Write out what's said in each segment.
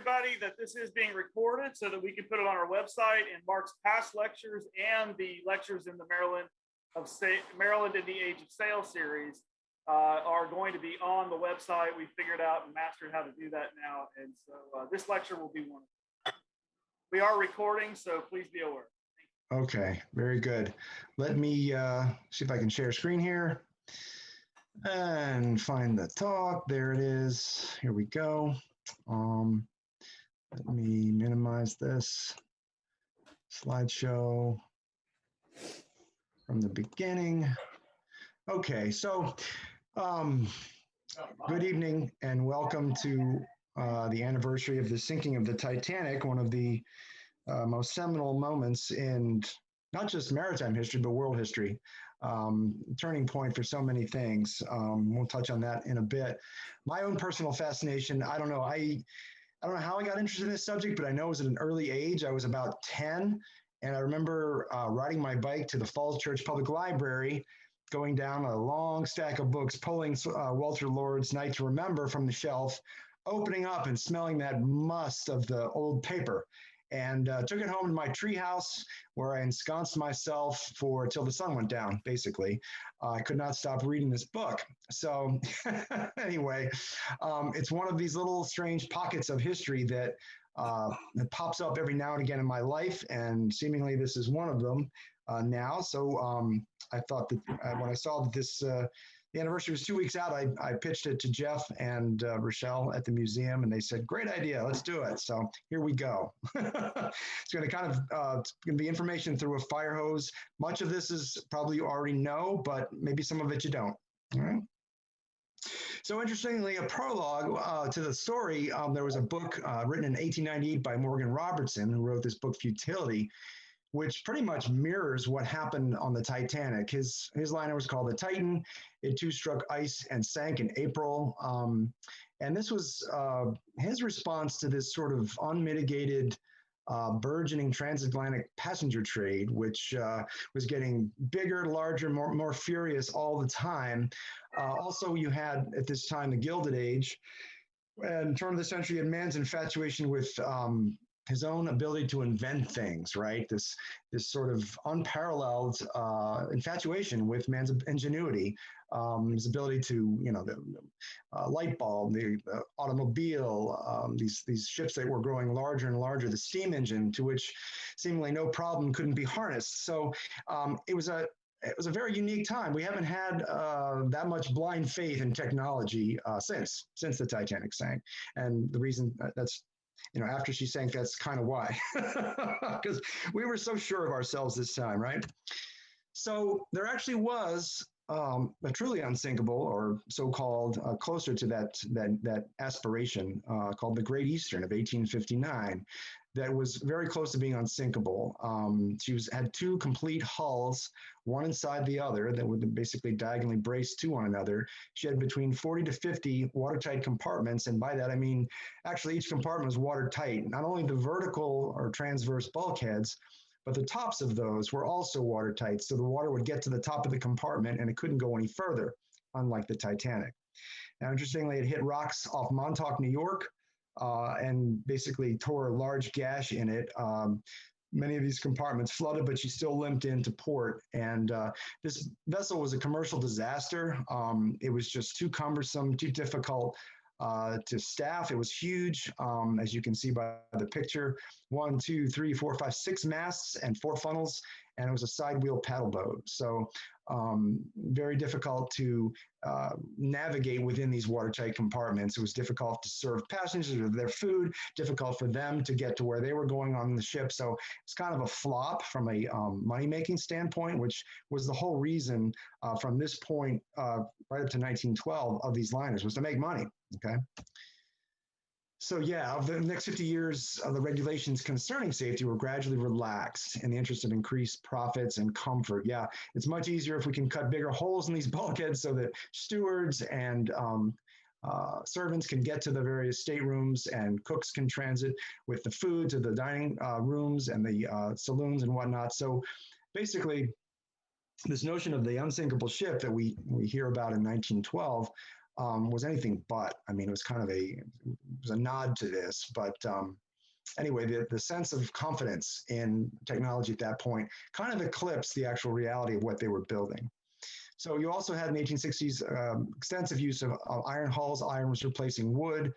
everybody that this is being recorded so that we can put it on our website, and Mark's past lectures and the lectures in the Maryland in the Age of Sail series are going to be on the website. We figured out and mastered how to do that now. And so this lecture will be one of them. We are recording, so please be aware. Okay, very good. Let me see if I can share screen here and find the talk. There it is. Here we go. Let me minimize this slideshow from the beginning. Okay, so good evening and welcome to the anniversary of the sinking of the Titanic, one of the most seminal moments in not just maritime history, but world history. Turning point for so many things. We'll touch on that in a bit. My own personal fascination, I don't know how I got interested in this subject, but I know it was at an early age. I was about 10, and I remember riding my bike to the Falls Church Public Library, going down a long stack of books, pulling Walter Lord's Night to Remember from the shelf, opening up and smelling that must of the old paper, and took it home to my treehouse where I ensconced myself till the sun went down, basically. I could not stop reading this book. So anyway, it's one of these little strange pockets of history that pops up every now and again in my life, and seemingly this is one of them now. So I thought that when I saw that the anniversary was 2 weeks out, I pitched it to Jeff and Rochelle at the museum, and they said, great idea, let's do it. So here we go. It's going to it's going to be information through a fire hose. Much of this is probably you already know, but maybe some of it you don't. All right. So interestingly, a prologue to the story, there was a book written in 1898 by Morgan Robertson, who wrote this book, Futility, which pretty much mirrors what happened on the Titanic. His liner was called The Titan. It too struck ice and sank in April. And this was his response to this sort of unmitigated burgeoning transatlantic passenger trade, which was getting bigger, larger, more furious all the time. Also, you had at this time the Gilded Age, and turn of the century, and man's infatuation with his own ability to invent things, right? This sort of unparalleled infatuation with man's ingenuity, his ability to, the light bulb, the automobile, these ships that were growing larger and larger, the steam engine, to which seemingly no problem couldn't be harnessed. So it was a very unique time. We haven't had that much blind faith in technology since the Titanic sank, and the reason that's, after she sank, that's kind of why, because we were so sure of ourselves this time, right? So there actually was a truly unsinkable, or so-called, closer to that aspiration, called the Great Eastern of 1859, that was very close to being unsinkable. She had two complete hulls, one inside the other, that would basically diagonally brace to one another. She had between 40 to 50 watertight compartments, and by that I mean actually each compartment was watertight. Not only the vertical or transverse bulkheads, but the tops of those were also watertight, so the water would get to the top of the compartment and it couldn't go any further, unlike the Titanic. Now, interestingly, it hit rocks off Montauk, New York, and basically tore a large gash in it. Many of these compartments flooded, but she still limped into port. And this vessel was a commercial disaster. It was just too cumbersome, too difficult to staff. It was huge, as you can see by the picture. 1, 2, 3, 4, 5, 6 masts and 4 funnels, and it was a side wheel paddle boat. So very difficult to navigate within these watertight compartments. It was difficult to serve passengers with their food, difficult for them to get to where they were going on the ship. So it's kind of a flop from a money-making standpoint, which was the whole reason from this point right up to 1912 of these liners, was to make money, okay? So yeah, over the next 50 years, the regulations concerning safety were gradually relaxed in the interest of increased profits and comfort. Yeah, it's much easier if we can cut bigger holes in these bulkheads so that stewards and servants can get to the various staterooms, and cooks can transit with the food to the dining rooms and the saloons and whatnot. So basically, this notion of the unsinkable ship that we hear about in 1912 was anything but. I mean, it was kind of it was a nod to this, but anyway, the sense of confidence in technology at that point kind of eclipsed the actual reality of what they were building. So you also had in the 1860s extensive use of iron hulls. Iron was replacing wood,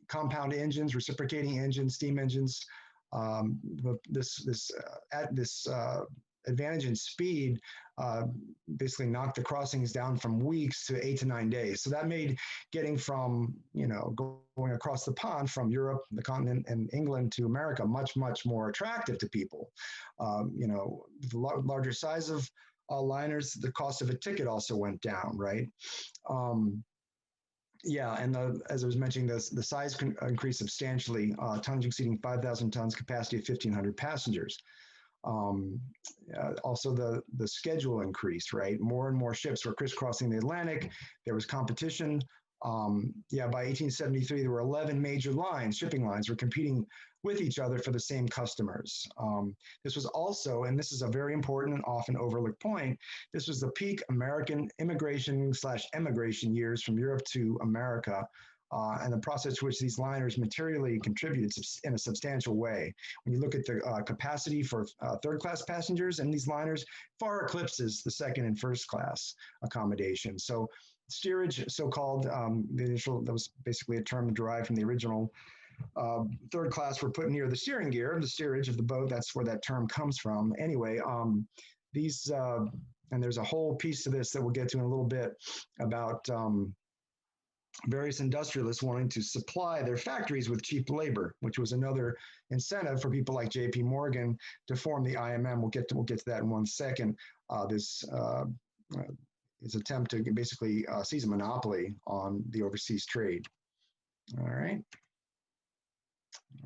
compound engines, reciprocating engines, steam engines. This advantage in speed basically knocked the crossings down from weeks to 8 to 9 days. So that made getting from, going across the pond from Europe, the continent, and England to America much, much more attractive to people. The larger size of liners, the cost of a ticket also went down, right? And as I was mentioning, the size increased substantially, tonnage exceeding 5,000 tons, capacity of 1,500 passengers. Also, the schedule increased, right? More and more ships were crisscrossing the Atlantic. There was competition. By 1873, there were 11 major shipping lines were competing with each other for the same customers. This was also, and this is a very important and often overlooked point, this was the peak American immigration/emigration years from Europe to America, and the process to which these liners materially contributed in a substantial way. When you look at the capacity for third-class passengers in these liners, far eclipses the second and first class accommodation. So steerage, so-called, the initial, that was basically a term derived from the original third class, were put near the steering gear, the steerage of the boat. That's where that term comes from. Anyway, these, and there's a whole piece to this that we'll get to in a little bit about various industrialists wanting to supply their factories with cheap labor, which was another incentive for people like J.P. Morgan to form the IMM. We'll get to that in 1 second. His attempt to basically seize a monopoly on the overseas trade. All right.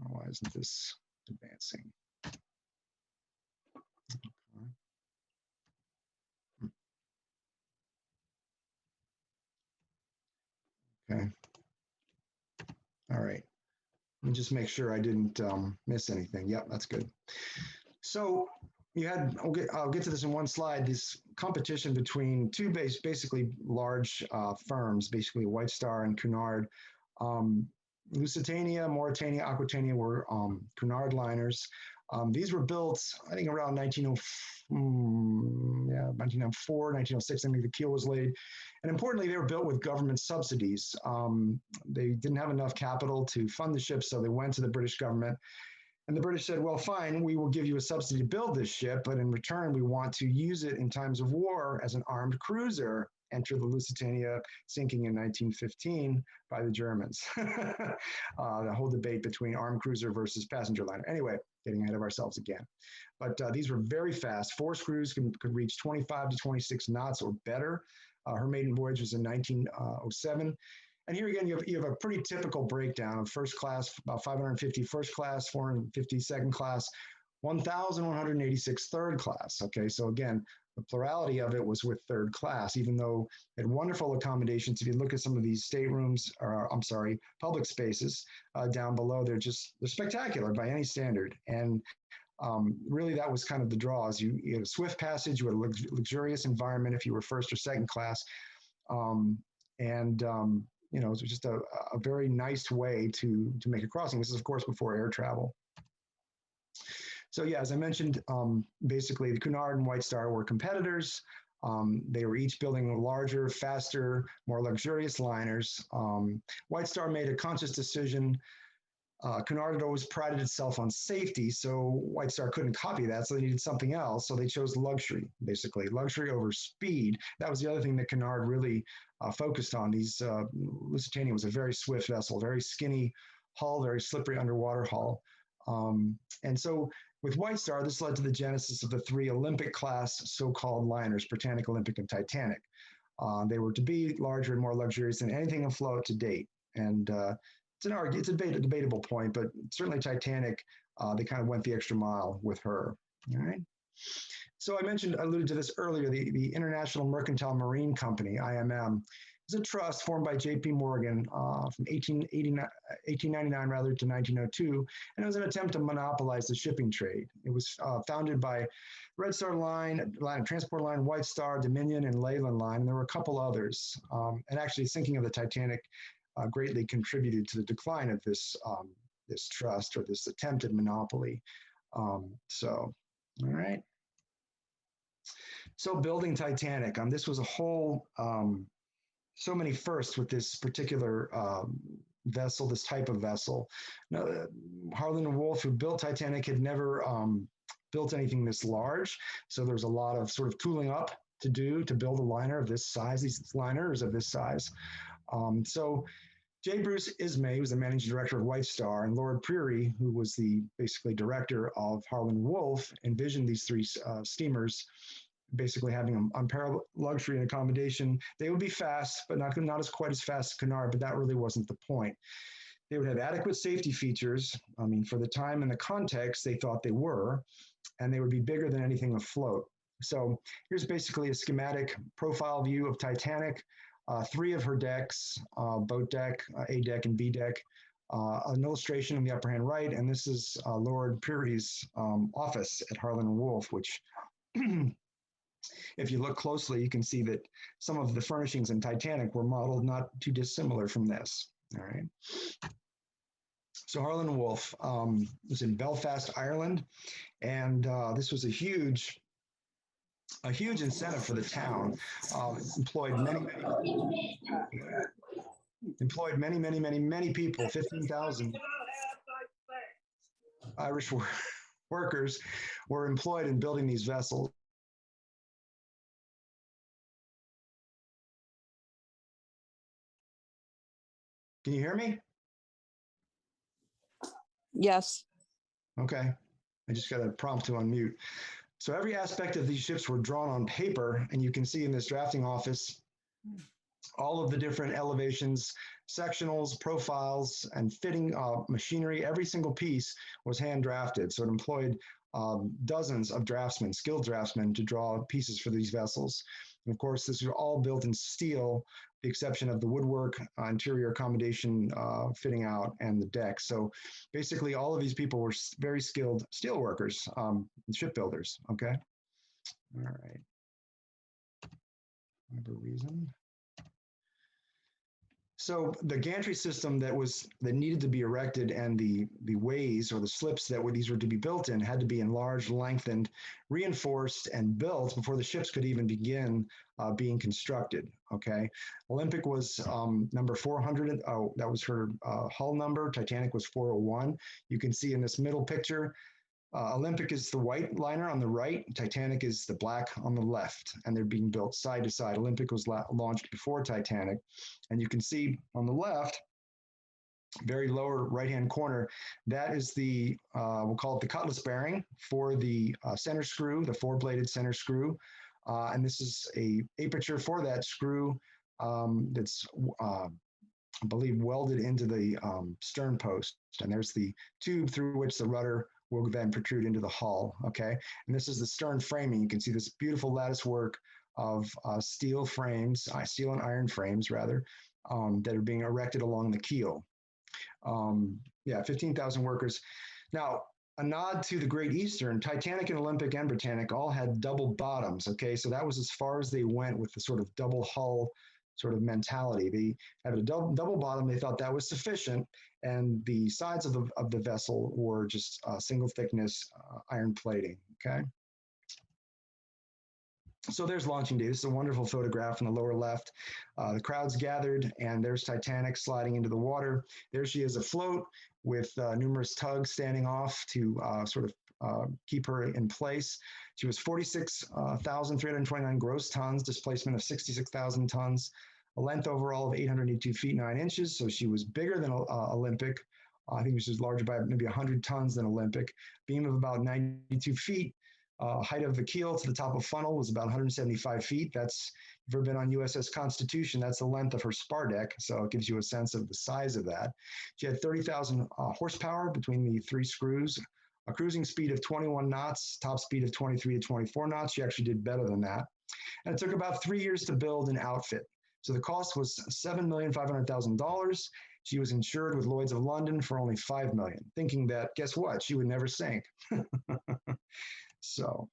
Why isn't this advancing? Okay. All right. Let me just make sure I didn't miss anything. Yep, that's good. So you had, I'll get to this in one slide, this competition between two basically large firms, basically White Star and Cunard. Lusitania, Mauritania, Aquitania were Cunard liners. These were built, I think, around 1904, 1906. I mean, the keel was laid. And importantly, they were built with government subsidies. They didn't have enough capital to fund the ship, so they went to the British government. And the British said, well, fine, we will give you a subsidy to build this ship, but in return, we want to use it in times of war as an armed cruiser. Enter the Lusitania, sinking in 1915 by the Germans. The whole debate between armed cruiser versus passenger liner. Anyway, getting ahead of ourselves again. But these were very fast. 4 screws could reach 25 to 26 knots or better. Her maiden voyage was in 1907. And here again, you have a pretty typical breakdown of first class, about 550 first class, 450 second class, 1,186 third class. Okay, so again, the plurality of it was with third class, even though it had wonderful accommodations. If you look at some of these staterooms, or I'm sorry, public spaces down below, they're spectacular by any standard. And really, that was kind of the draw. Is you had a swift passage, you had a luxurious environment if you were first or second class, it was just a very nice way to make a crossing. This is, of course, before air travel. So yeah, as I mentioned, basically the Cunard and White Star were competitors. They were each building larger, faster, more luxurious liners. White Star made a conscious decision. Cunard had always prided itself on safety, so White Star couldn't copy that, so they needed something else. So they chose luxury, basically. Luxury over speed. That was the other thing that Cunard really focused on. Lusitania was a very swift vessel, very skinny hull, very slippery underwater hull. And so with White Star, this led to the genesis of the 3 Olympic-class so-called liners, Britannic, Olympic, and Titanic. They were to be larger and more luxurious than anything afloat to date. And it's a debatable point, but certainly Titanic, they kind of went the extra mile with her. All right. So I alluded to this earlier, the International Mercantile Marine Company, IMM, was a trust formed by J.P. Morgan from 1899 rather to 1902, and it was an attempt to monopolize the shipping trade. It was founded by Red Star Line, Atlantic Transport Line, White Star, Dominion, and Leyland Line, and there were a couple others. And actually, sinking of the Titanic greatly contributed to the decline of this this trust or this attempted monopoly. All right. So building Titanic, this was a whole, so many firsts with this particular vessel, this type of vessel. Now, Harland Wolff, who built Titanic, had never built anything this large. So there's a lot of sort of tooling up to do to build a liner of this size, these liners of this size. So J. Bruce Ismay was the managing director of White Star, and Lord Peary, who was the basically director of Harland Wolff, envisioned these three steamers basically having unparalleled luxury and accommodation. They would be fast, but not as quite as fast as Cunard, but that really wasn't the point. They would have adequate safety features. I mean, for the time and the context, they thought they were, and they would be bigger than anything afloat. So here's basically a schematic profile view of Titanic. Three of her decks, boat deck, A deck, and B deck. An illustration in the upper hand right, and this is Lord Peary's office at Harland Wolff, which if you look closely, you can see that some of the furnishings in Titanic were modeled not too dissimilar from this. All right. So Harland Wolff was in Belfast, Ireland, and this was a huge incentive for the town. Employed many people. 15,000 Irish workers were employed in building these vessels. Can you hear me? Yes. Okay. I just got a prompt to unmute. So every aspect of these ships were drawn on paper, and you can see in this drafting office all of the different elevations, sectionals, profiles, and fitting machinery. Every single piece was hand drafted. So it employed dozens of draftsmen, skilled draftsmen, to draw pieces for these vessels. And of course, this was all built in steel, the exception of the woodwork, interior accommodation, fitting out, and the deck. So basically, all of these people were very skilled steel workers, shipbuilders. Okay. All right. Whatever reason. So the gantry system that needed to be erected, and the ways or the slips that these were to be built in, had to be enlarged, lengthened, reinforced, and built before the ships could even begin being constructed. Okay, Olympic was number 400. Oh, that was her hull number. Titanic was 401. You can see in this middle picture, Olympic is the white liner on the right, Titanic is the black on the left, and they're being built side to side. Olympic was launched before Titanic, and you can see on the left, very lower right-hand corner, that is the, we'll call it the cutlass bearing for the center screw, the four-bladed center screw, and this is a aperture for that screw that's, I believe, welded into the stern post, and there's the tube through which the rudder will then protrude into the hull. Okay, and this is the stern framing. You can see this beautiful lattice work of steel frames, steel and iron frames rather, that are being erected along the keel. Yeah, 15,000 workers. Now, a nod to the Great Eastern, Titanic and Olympic and Britannic all had double bottoms. Okay, so that was as far as they went with the sort of double hull sort of mentality. They had a double bottom. They thought that was sufficient, and the sides of the vessel were just single thickness iron plating. Okay. So there's launching day. This is a wonderful photograph in the lower left. The crowd's gathered, and there's Titanic sliding into the water. There she is afloat with numerous tugs standing off to sort of keep her in place. She was 46,329 gross tons, displacement of 66,000 tons, a length overall of 882 feet 9 inches. So she was bigger than Olympic. I think she was larger by maybe 100 tons than Olympic. Beam of about 92 feet. Height of the keel to the top of funnel was about 175 feet. That's, if you've ever been on USS Constitution, that's the length of her spar deck. So it gives you a sense of the size of that. She had 30,000 horsepower between the three screws, a cruising speed of 21 knots, top speed of 23 to 24 knots. She actually did better than that. And it took about 3 years to build and outfit. So the cost was $7,500,000. She was insured with Lloyd's of London for only $5 million, thinking that, guess what, she would never sink. So,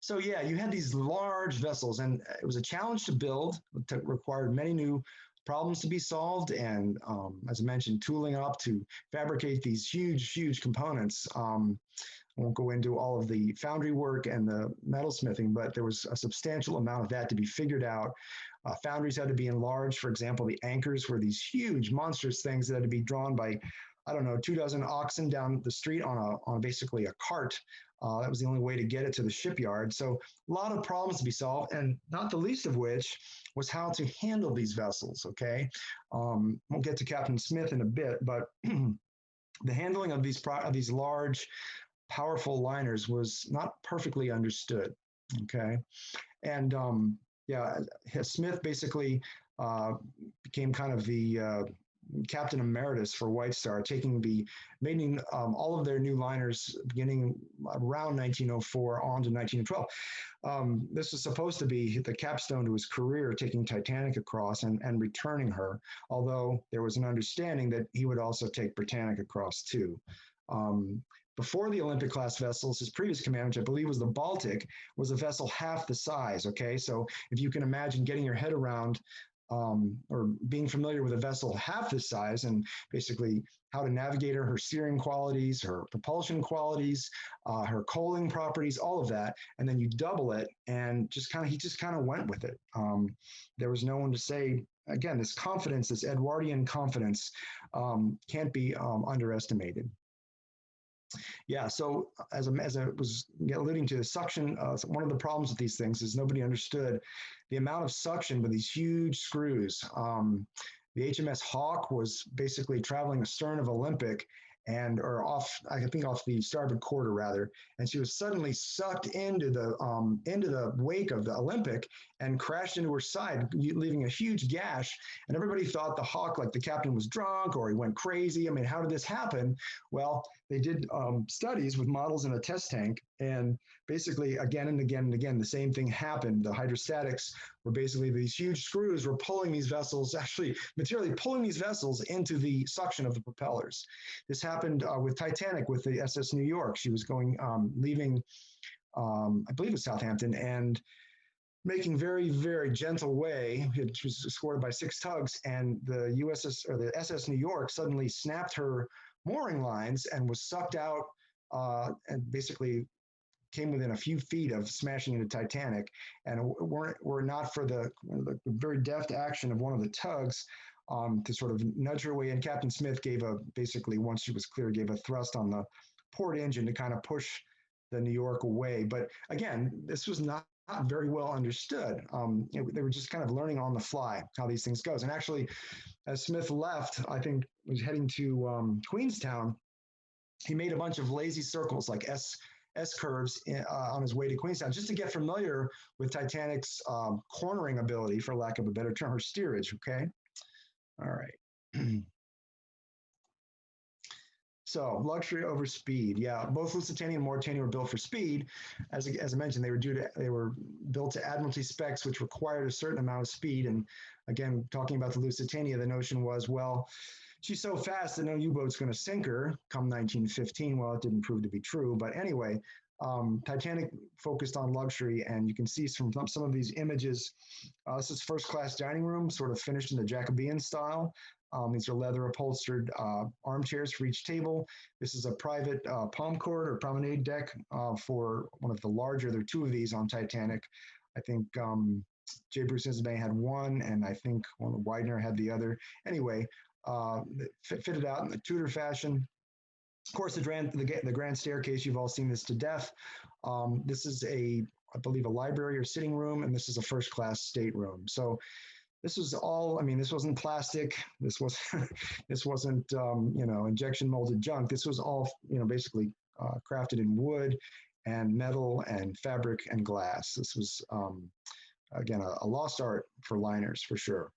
so yeah, you had these large vessels, and it was a challenge to build. It required many new problems to be solved, and as I mentioned, tooling up to fabricate these huge components. I won't go into all of the foundry work and the metalsmithing, but there was a substantial amount of that to be figured out. Foundries had to be enlarged. For example, the anchors were these huge, monstrous things that had to be drawn by, I don't know, 24 oxen down the street on basically a cart. That was the only way to get it to the shipyard. So a lot of problems to be solved, and not the least of which was how to handle these vessels, okay? We'll get to Captain Smith in a bit, but the handling of these large, powerful liners was not perfectly understood, okay? And yeah, Smith basically became kind of the Captain Emeritus for White Star, making all of their new liners beginning around 1904 on to 1912. This was supposed to be the capstone to his career, taking Titanic across and returning her, although there was an understanding that he would also take Britannic across too. Before the Olympic class vessels, his previous command, which I believe was the Baltic, was a vessel half the size, okay? So if you can imagine getting your head around or being familiar with a vessel half this size and basically how to navigate her steering qualities, her propulsion qualities, her coaling properties, all of that, and then you double it, and he just kind of went with it. There was no one to say, again, this confidence, this Edwardian confidence can't be underestimated. Yeah, so as I was alluding to, the suction, one of the problems with these things is nobody understood the amount of suction with these huge screws. The HMS Hawk was basically traveling astern of Olympic I think off the starboard quarter rather, and she was suddenly sucked into the wake of the Olympic and crashed into her side, leaving a huge gash. And everybody thought the Hawk, like the captain, was drunk or he went crazy. I mean, how did this happen? Well, they did studies with models in a test tank, and basically again and again and again, the same thing happened. The hydrostatics were basically these huge screws were pulling these vessels, actually materially pulling these vessels into the suction of the propellers. This happened with Titanic, with the SS New York. She was leaving, I believe it was Southampton, and making very gentle way. She was escorted by 6 tugs, and the SS New York suddenly snapped her mooring lines and was sucked out and basically came within a few feet of smashing into Titanic. And were not for the very deft action of one of the tugs to sort of nudge her way in. Captain Smith basically, once she was clear, gave a thrust on the port engine to kind of push the New York away. But again, this was not very well understood. They were just kind of learning on the fly how these things goes. And actually, as Smith left, I think was heading to Queenstown, he made a bunch of lazy circles, like S curves on his way to Queenstown, just to get familiar with Titanic's cornering ability, for lack of a better term, her steerage, okay? All right. So luxury over speed. Yeah, both Lusitania and Mauretania were built for speed. As I mentioned, they were built to Admiralty specs, which required a certain amount of speed. And again, talking about the Lusitania, the notion was, well, she's so fast that no U-boat's going to sink her come 1915. Well, it didn't prove to be true. But anyway, Titanic focused on luxury, and you can see from some of these images, this is first-class dining room, sort of finished in the Jacobean style. These are leather upholstered armchairs for each table. This is a private palm court or promenade deck for one of the larger. There are 2 of these on Titanic. I think J. Bruce Ismay had one, and I think Widener had the other. Anyway, fitted out in the Tudor fashion. Of course, the grand staircase, you've all seen this to death. This is I believe, a library or sitting room, and this is a first-class stateroom. So this was all, I mean, this wasn't plastic. This wasn't, injection molded junk. This was all, basically crafted in wood and metal and fabric and glass. This was, again, a lost art for liners, for sure.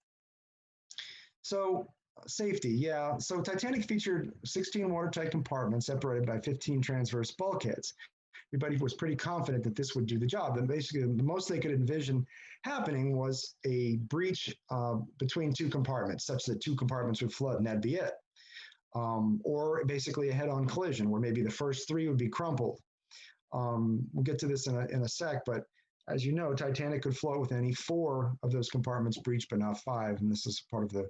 So safety, yeah. So Titanic featured 16 watertight compartments separated by 15 transverse bulkheads. everybody was pretty confident that this would do the job. And basically, the most they could envision happening was a breach between two compartments, such that two compartments would flood, and that'd be it. Or basically a head-on collision, where maybe the first three would be crumpled. We'll get to this in a sec, but as you know, Titanic could float with any four of those compartments breached, but not five, and this is part of the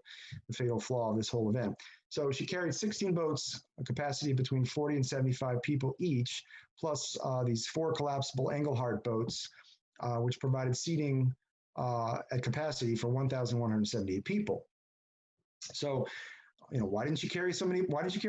fatal flaw of this whole event. So she carried 16 boats, a capacity between 40 and 75 people each, plus these four collapsible Engelhart boats, which provided seating at capacity for 1,178 people. So, why didn't you carry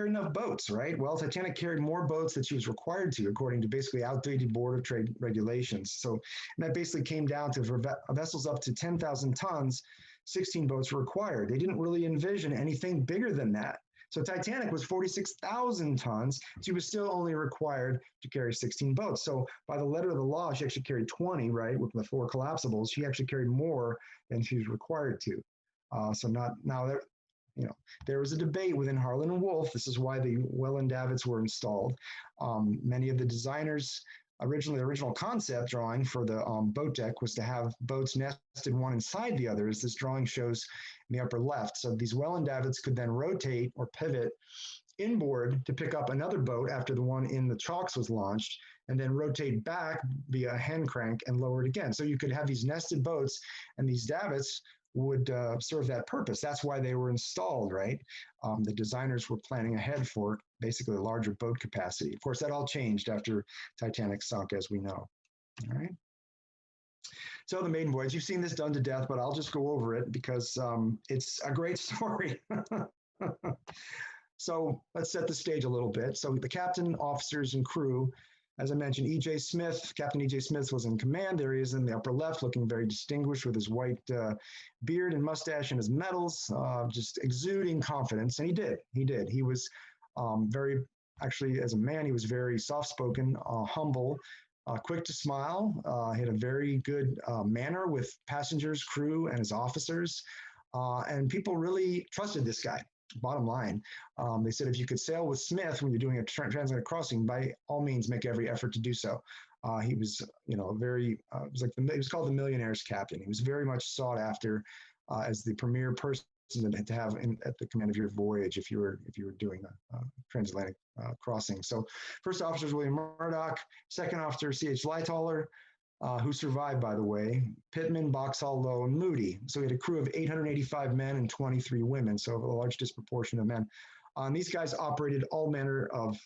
enough boats, right? Well, Titanic carried more boats than she was required to, according to basically outdated Board of Trade regulations. So, and that basically came down to, for vessels up to 10,000 tons, 16 boats were required. They didn't really envision anything bigger than that. So Titanic was 46,000 tons. She was still only required to carry 16 boats. So by the letter of the law, she actually carried 20, right, with the four collapsibles. She actually carried more than she was required to. There was a debate within Harland Wolff. This is why the Welland davits were installed. Many of the designers, the original concept drawing for the boat deck was to have boats nested one inside the other, as this drawing shows in the upper left. So these Welland davits could then rotate or pivot inboard to pick up another boat after the one in the chocks was launched, and then rotate back via a hand crank and lower it again. So you could have these nested boats, and these davits would serve that purpose. That's why they were installed, right? The designers were planning ahead for basically a larger boat capacity. Of course, that all changed after Titanic sunk, as we know. All right. So the maiden voyage, you've seen this done to death, but I'll just go over it because it's a great story. So let's set the stage a little bit. So the captain, officers, and crew, as I mentioned, E.J. Smith, Captain E.J. Smith was in command. There he is in the upper left, looking very distinguished with his white beard and mustache and his medals, just exuding confidence. And he did. He was actually, as a man, he was very soft-spoken, humble, quick to smile. He had a very good manner with passengers, crew, and his officers. And people really trusted this guy. Bottom line, they said if you could sail with Smith when you're doing a transatlantic crossing, by all means make every effort to do so. He was, he was called the millionaire's captain. He was very much sought after as the premier person to have at the command of your voyage if you were doing a transatlantic crossing. So, first officer is William Murdoch. Second officer C.H. Lightoller, who survived, by the way, Pittman, Boxall, Lowe, and Moody. So he had a crew of 885 men and 23 women, so a large disproportion of men. These guys operated all manner of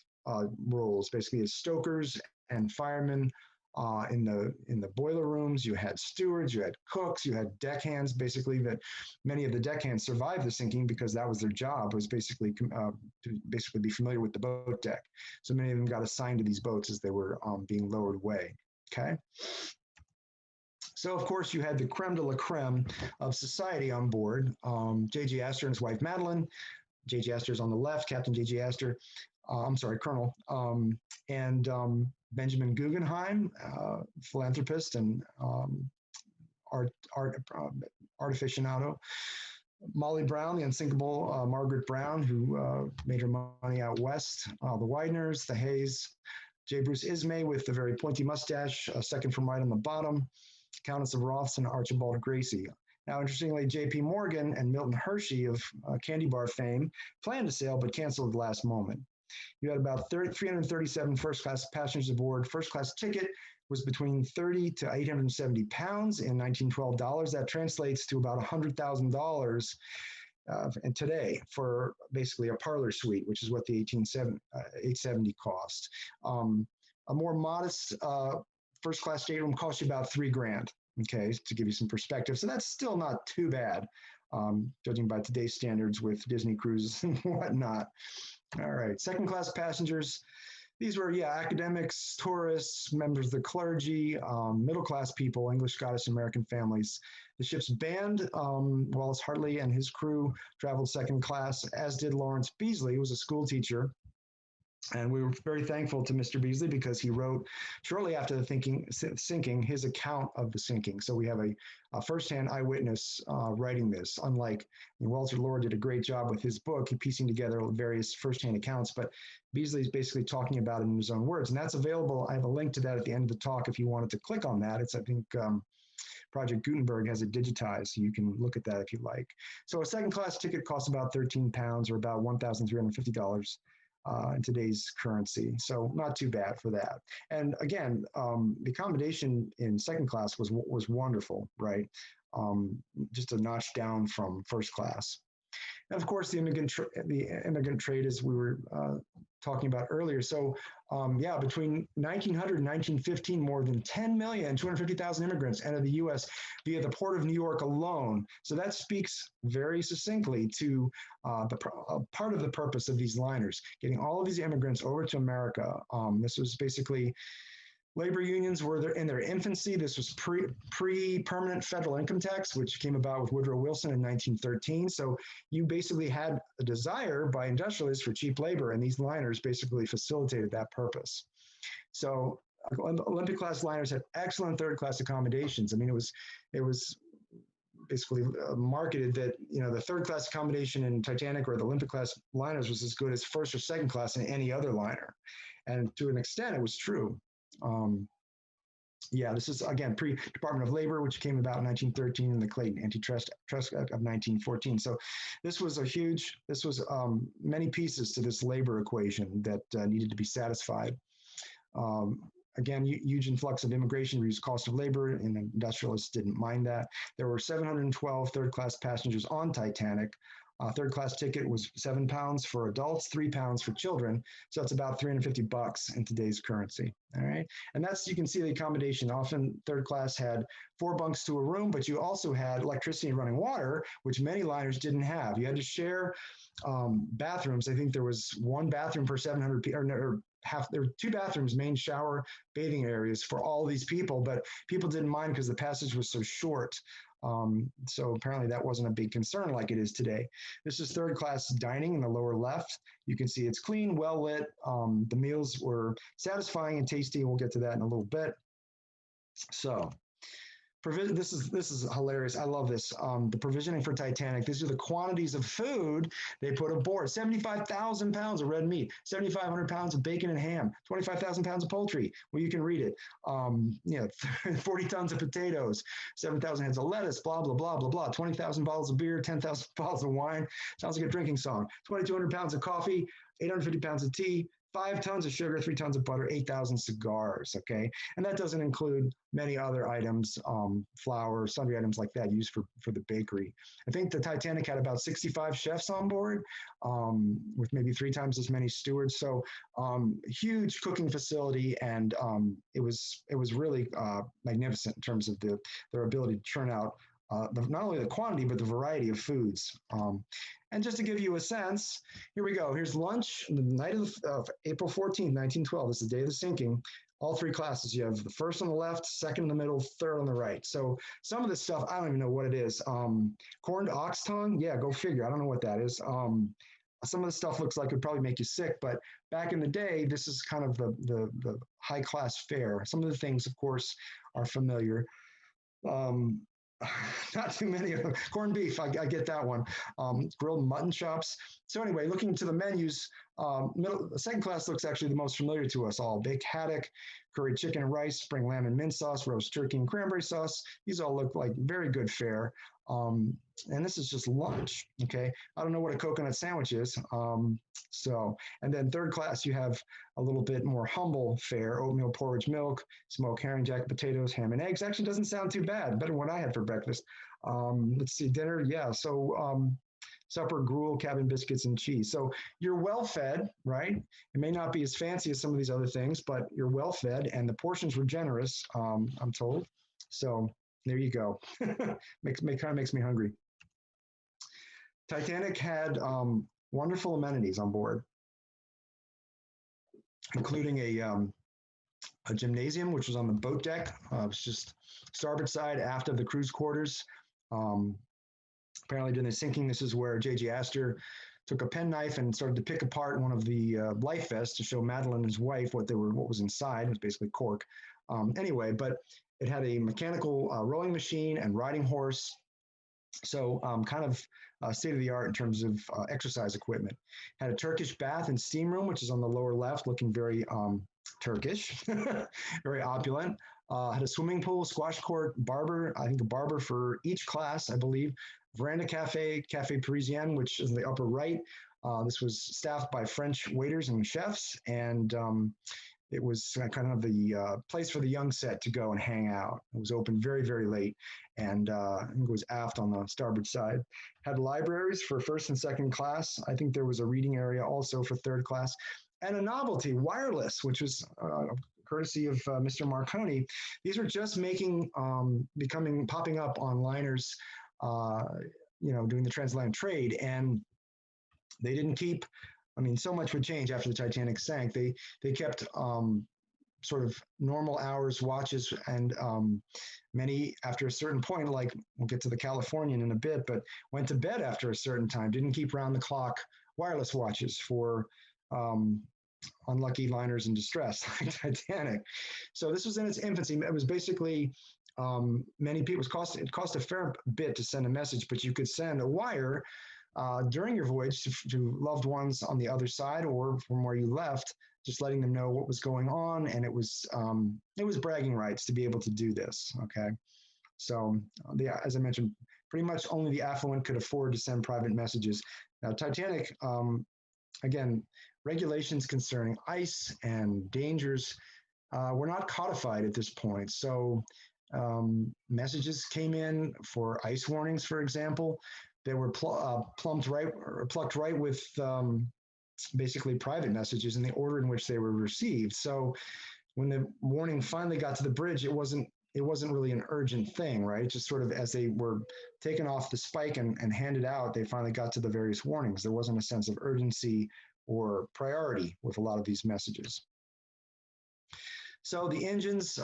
roles, basically as stokers and firemen in the boiler rooms. You had stewards, you had cooks, you had deckhands. Basically, that many of the deckhands survived the sinking because that was their job, was basically to be familiar with the boat deck. So many of them got assigned to these boats as they were being lowered away. Okay. So, of course, you had the creme de la creme of society on board. J.G. Astor and his wife, Madeline. J.G. Astor is on the left, Captain J.G. Astor. Colonel. And Benjamin Guggenheim, philanthropist and art aficionado. Molly Brown, the unsinkable Margaret Brown, who made her money out west. The Wideners, the Hayes. J. Bruce Ismay with the very pointy mustache, second from right on the bottom, Countess of Roths and Archibald Gracie. Now, interestingly, J.P. Morgan and Milton Hershey of candy bar fame planned to sail but canceled at the last moment. You had about 337 first-class passengers aboard. First-class ticket was between 30 to 870 pounds in 1912 dollars. That translates to about $100,000 and today for basically a parlor suite, which is what the 870 cost. A more modest first-class stateroom costs you about $3,000. Okay, to give you some perspective. So that's still not too bad, judging by today's standards with Disney cruises and whatnot. All right, second-class passengers. These were, academics, tourists, members of the clergy, middle-class people, English, Scottish, American families. The ship's band, Wallace Hartley and his crew traveled second class, as did Lawrence Beasley, who was a school teacher And we were very thankful to Mr. Beasley because he wrote shortly after the sinking his account of the sinking. So we have a firsthand eyewitness writing this. Unlike Walter Lord did a great job with his book, he piecing together various firsthand accounts, but Beasley is basically talking about it in his own words. And that's available. I have a link to that at the end of the talk if you wanted to click on that. It's, I think, Project Gutenberg has it digitized, so you can look at that if you like. So a second class ticket costs about £13 or about $1,350. In today's currency. So not too bad for that. And again, the accommodation in second class was wonderful, right? Just a notch down from first class. And of course, the immigrant trade, as we were talking about earlier. So yeah, between 1900 and 1915, more than 10,250,000 immigrants entered the U.S. via the Port of New York alone. So that speaks very succinctly to part of the purpose of these liners, getting all of these immigrants over to America. This was basically labor unions were in their infancy. This was pre-permanent federal income tax, which came about with Woodrow Wilson in 1913. So you basically had a desire by industrialists for cheap labor, and these liners basically facilitated that purpose. So Olympic class liners had excellent third class accommodations. I mean, it was basically marketed that, you know, the third class accommodation in Titanic or the Olympic class liners was as good as first or second class in any other liner. And to an extent, it was true. Yeah, this is, again, pre-Department of Labor, which came about in 1913, and the Clayton Antitrust Act of 1914. So this was many pieces to this labor equation that needed to be satisfied. Again, huge influx of immigration reduced cost of labor, and industrialists didn't mind that. There were 712 third-class passengers on Titanic. Third-class ticket was £7 for adults, £3 for children. So that's about $350 in today's currency. All right, and that's, you can see the accommodation. Often third class had 4 bunks to a room, but you also had electricity and running water, which many liners didn't have. You had to share bathrooms. I think there was 1 bathroom per 700 people, or there were 2 bathrooms, main shower, bathing areas for all these people, but people didn't mind because the passage was so short. So apparently that wasn't a big concern like it is today. This is third class dining in the lower left. You can see it's clean, well lit. The meals were satisfying and tasty. We'll get to that in a little bit. So this is hilarious. I love this. The provisioning for Titanic. These are the quantities of food they put aboard. 75,000 pounds of red meat, 7,500 pounds of bacon and ham, 25,000 pounds of poultry. Well, you can read it. 40 tons of potatoes, 7,000 heads of lettuce, blah, blah, blah, blah, blah. 20,000 bottles of beer, 10,000 bottles of wine. Sounds like a drinking song. 2,200 pounds of coffee, 850 pounds of tea, 5 tons of sugar, 3 tons of butter, 8,000 cigars, okay? And that doesn't include many other items, flour, sundry items like that used for the bakery. I think the Titanic had about 65 chefs on board, with maybe 3 times as many stewards. So huge cooking facility, and it was really magnificent in terms of their ability to churn out not only the quantity, but the variety of foods. And just to give you a sense, here we go. Here's lunch, the night of April 14th, 1912. This is the day of the sinking. All 3 classes. You have the first on the left, second in the middle, third on the right. So some of this stuff, I don't even know what it is. Corned ox tongue? Yeah, go figure. I don't know what that is. Some of the stuff looks like it would probably make you sick, but back in the day, this is kind of the high-class fare. Some of the things, of course, are familiar. Not too many of them. Corned beef, I get that one. Grilled mutton chops. So anyway, looking to the menus, second class looks actually the most familiar to us all. Baked haddock, curried chicken and rice, spring lamb and mint sauce, roast turkey and cranberry sauce. These all look like very good fare. And this is just lunch, okay? I don't know what a coconut sandwich is. And then third class, you have a little bit more humble fare: oatmeal porridge milk, smoked herring, jacket potatoes, ham and eggs. Actually doesn't sound too bad. Better than what I had for breakfast. Let's see, dinner, yeah. So supper, gruel, cabin biscuits, and cheese. So you're well fed, right? It may not be as fancy as some of these other things, but you're well fed, and the portions were generous, I'm told. So there you go. Kind of makes me hungry. Titanic had wonderful amenities on board, including a gymnasium, which was on the boat deck. It was just starboard side aft of the crew's quarters. Apparently during the sinking, this is where J.G. Astor took a penknife and started to pick apart one of the life vests to show Madeline and his wife what was inside. It was basically cork. Anyway, but it had a mechanical rowing machine and riding horse. So kind of state of the art in terms of exercise equipment. Had a Turkish bath and steam room, which is on the lower left, looking very Turkish, very opulent. Had a swimming pool, squash court, barber, I think a barber for each class, I believe. Veranda Cafe, Cafe Parisien, which is in the upper right. This was staffed by French waiters and chefs, and it was kind of the place for the young set to go and hang out. It was open very, very late, and I think it was aft on the starboard side. Had libraries for first and second class. I think there was a reading area also for third class, and a novelty, wireless, which was courtesy of Mr. Marconi. These were just popping up on liners, doing the transatlantic trade, and they didn't keep. I mean, so much would change after the Titanic sank. They kept sort of normal hours watches, and many after a certain point, like we'll get to the Californian in a bit, but went to bed after a certain time. Didn't keep round the clock wireless watches for unlucky liners in distress like Titanic. So this was in its infancy. It was basically many people. It cost a fair bit to send a message, but you could send a wire during your voyage to loved ones on the other side or from where you left, just letting them know what was going on. And it was bragging rights to be able to do this. Okay, so as I mentioned, pretty much only the affluent could afford to send private messages. Now, Titanic, again, regulations concerning ice and dangers were not codified at this point. So messages came in for ice warnings, for example. They were plucked right with basically private messages in the order in which they were received. So when the warning finally got to the bridge, it wasn't really an urgent thing, right? Just sort of as they were taken off the spike and handed out, they finally got to the various warnings. There wasn't a sense of urgency or priority with a lot of these messages. So the engines,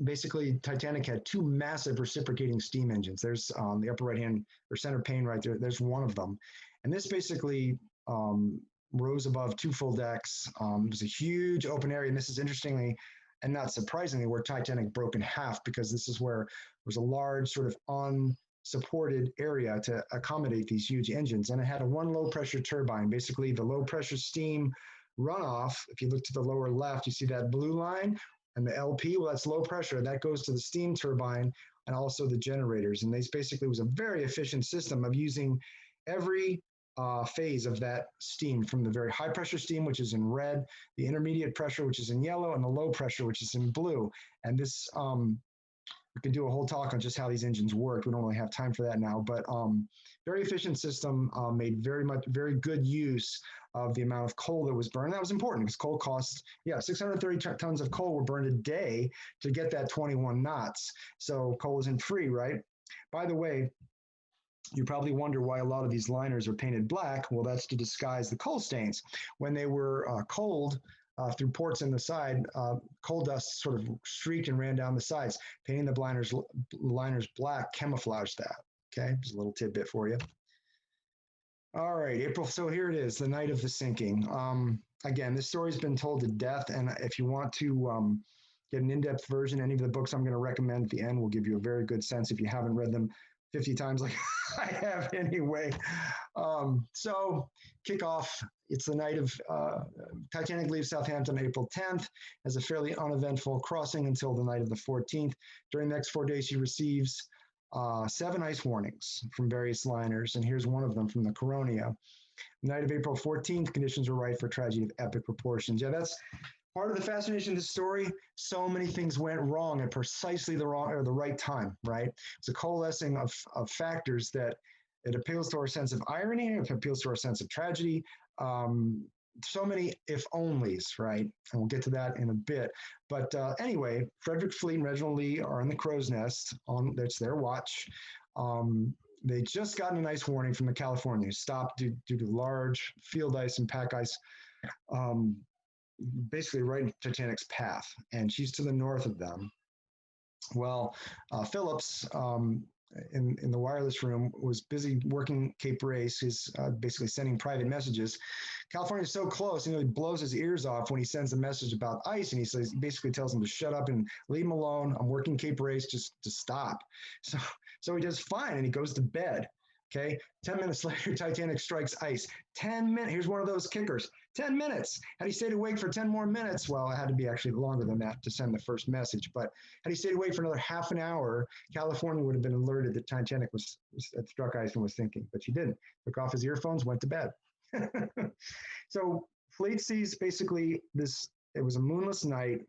basically Titanic had two massive reciprocating steam engines. There's the upper right-hand or center pane right there. There's one of them. And this basically rose above two full decks. It was a huge open area. And this is interestingly and not surprisingly where Titanic broke in half, because this is where there was a large sort of unsupported area to accommodate these huge engines. And it had a one low pressure turbine. Basically the low pressure steam runoff, if you look to the lower left, you see that blue line and the LP, well, that's low pressure. That goes to the steam turbine and also the generators. And this basically was a very efficient system of using every phase of that steam, from the very high pressure steam, which is in red, the intermediate pressure, which is in yellow, and the low pressure, which is in blue. And this, we could do a whole talk on just how these engines worked. We don't really have time for that now, but very efficient system, made very good use of the amount of coal that was burned. That was important because coal costs, 630 tons of coal were burned a day to get that 21 knots. So coal isn't free, right? By the way, you probably wonder why a lot of these liners are painted black. Well, that's to disguise the coal stains. When they were coaled through ports in the side, coal dust sort of streaked and ran down the sides. Painting the liners black camouflaged that. Okay, just a little tidbit for you. All right, April. So here it is, the night of the sinking. Again, this story's been told to death, and if you want to get an in-depth version, any of the books I'm going to recommend at the end will give you a very good sense if you haven't read them 50 times like I have anyway. So kick off. It's the night of Titanic leaves Southampton April 10th, has a fairly uneventful crossing until the night of the 14th. During the next 4 days, she receives 7 ice warnings from various liners, and here's one of them from the Coronia. The night of April 14th, conditions were right for tragedy of epic proportions. Yeah, that's part of the fascination of this story. So many things went wrong at precisely the right time, right? It's a coalescing of factors that it appeals to our sense of irony, it appeals to our sense of tragedy. So many if-onlys, right? And we'll get to that in a bit. But anyway, Frederick Fleet and Reginald Lee are in the crow's nest. That's their watch. They just got a nice warning from the Californians, stopped due to large field ice and pack ice, basically right in Titanic's path, and she's to the north of them. Well, Phillips in the wireless room was busy working Cape Race. He's basically sending private messages. California's so close, he blows his ears off when he sends a message about ice, and he basically tells him to shut up and leave him alone. I'm working Cape Race, just to stop. So he does fine, and he goes to bed. Okay, 10 minutes later, Titanic strikes ice. 10 minutes. Here's one of those kickers. 10 minutes. Had he stayed awake for 10 more minutes, well, it had to be actually longer than that to send the first message. But had he stayed awake for another half an hour, California would have been alerted that Titanic had struck ice and was sinking. But she didn't. Took off his earphones, went to bed. So fleet sees basically this. It was a moonless night.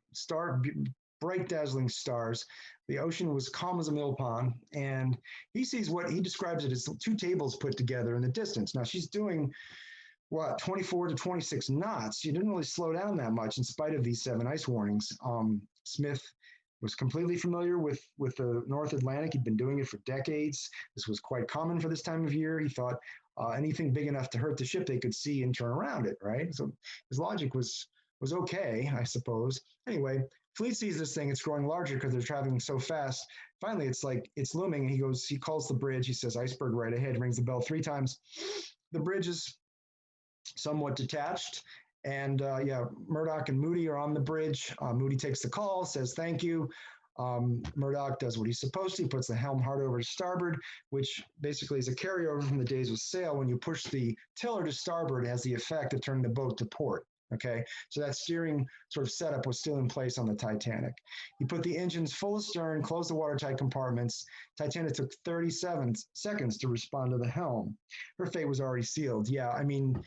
Bright, dazzling stars. The ocean was calm as a mill pond, and he sees what he describes it as two tables put together in the distance. Now she's doing what, 24 to 26 knots. She didn't really slow down that much in spite of these 7 ice warnings. Smith was completely familiar with the North Atlantic. He'd been doing it for decades. This was quite common for this time of year. He thought anything big enough to hurt the ship, they could see and turn around it, right? So his logic was okay, I suppose. Anyway, fleet sees this thing. It's growing larger because they're traveling so fast. Finally, it's looming. And he calls the bridge. He says, "Iceberg right ahead," rings the bell 3 times. The bridge is somewhat detached. And Murdoch and Moody are on the bridge. Moody takes the call, says thank you. Murdoch does what he's supposed to. He puts the helm hard over to starboard, which basically is a carryover from the days with sail. When you push the tiller to starboard, it has the effect of turning the boat to port. Okay, so that steering sort of setup was still in place on the Titanic. He put the engines full astern, closed the watertight compartments. Titanic took 37 seconds to respond to the helm. Her fate was already sealed. Yeah, I mean,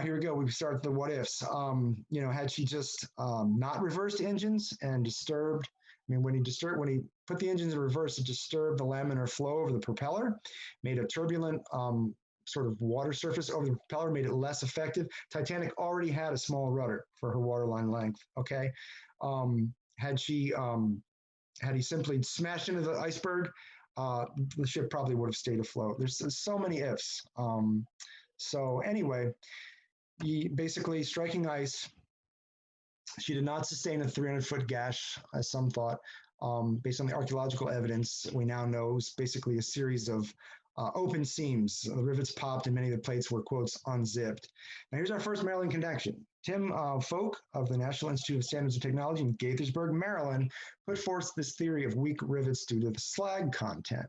here we go. We start the what ifs. Had she just not reversed engines and disturbed, when he put the engines in reverse, it disturbed the laminar flow over the propeller, made a turbulent sort of water surface over the propeller, made it less effective. Titanic already had a small rudder for her waterline length. Okay, had he simply smashed into the iceberg, the ship probably would have stayed afloat. There's so many ifs. So anyway, basically striking ice. She did not sustain a 300-foot gash, as some thought. Based on the archaeological evidence, we now know it's basically a series of open seams. The rivets popped and many of the plates were, quotes, unzipped. Now here's our first Maryland connection. Tim Folk of the National Institute of Standards and Technology in Gaithersburg, Maryland, put forth this theory of weak rivets due to the slag content.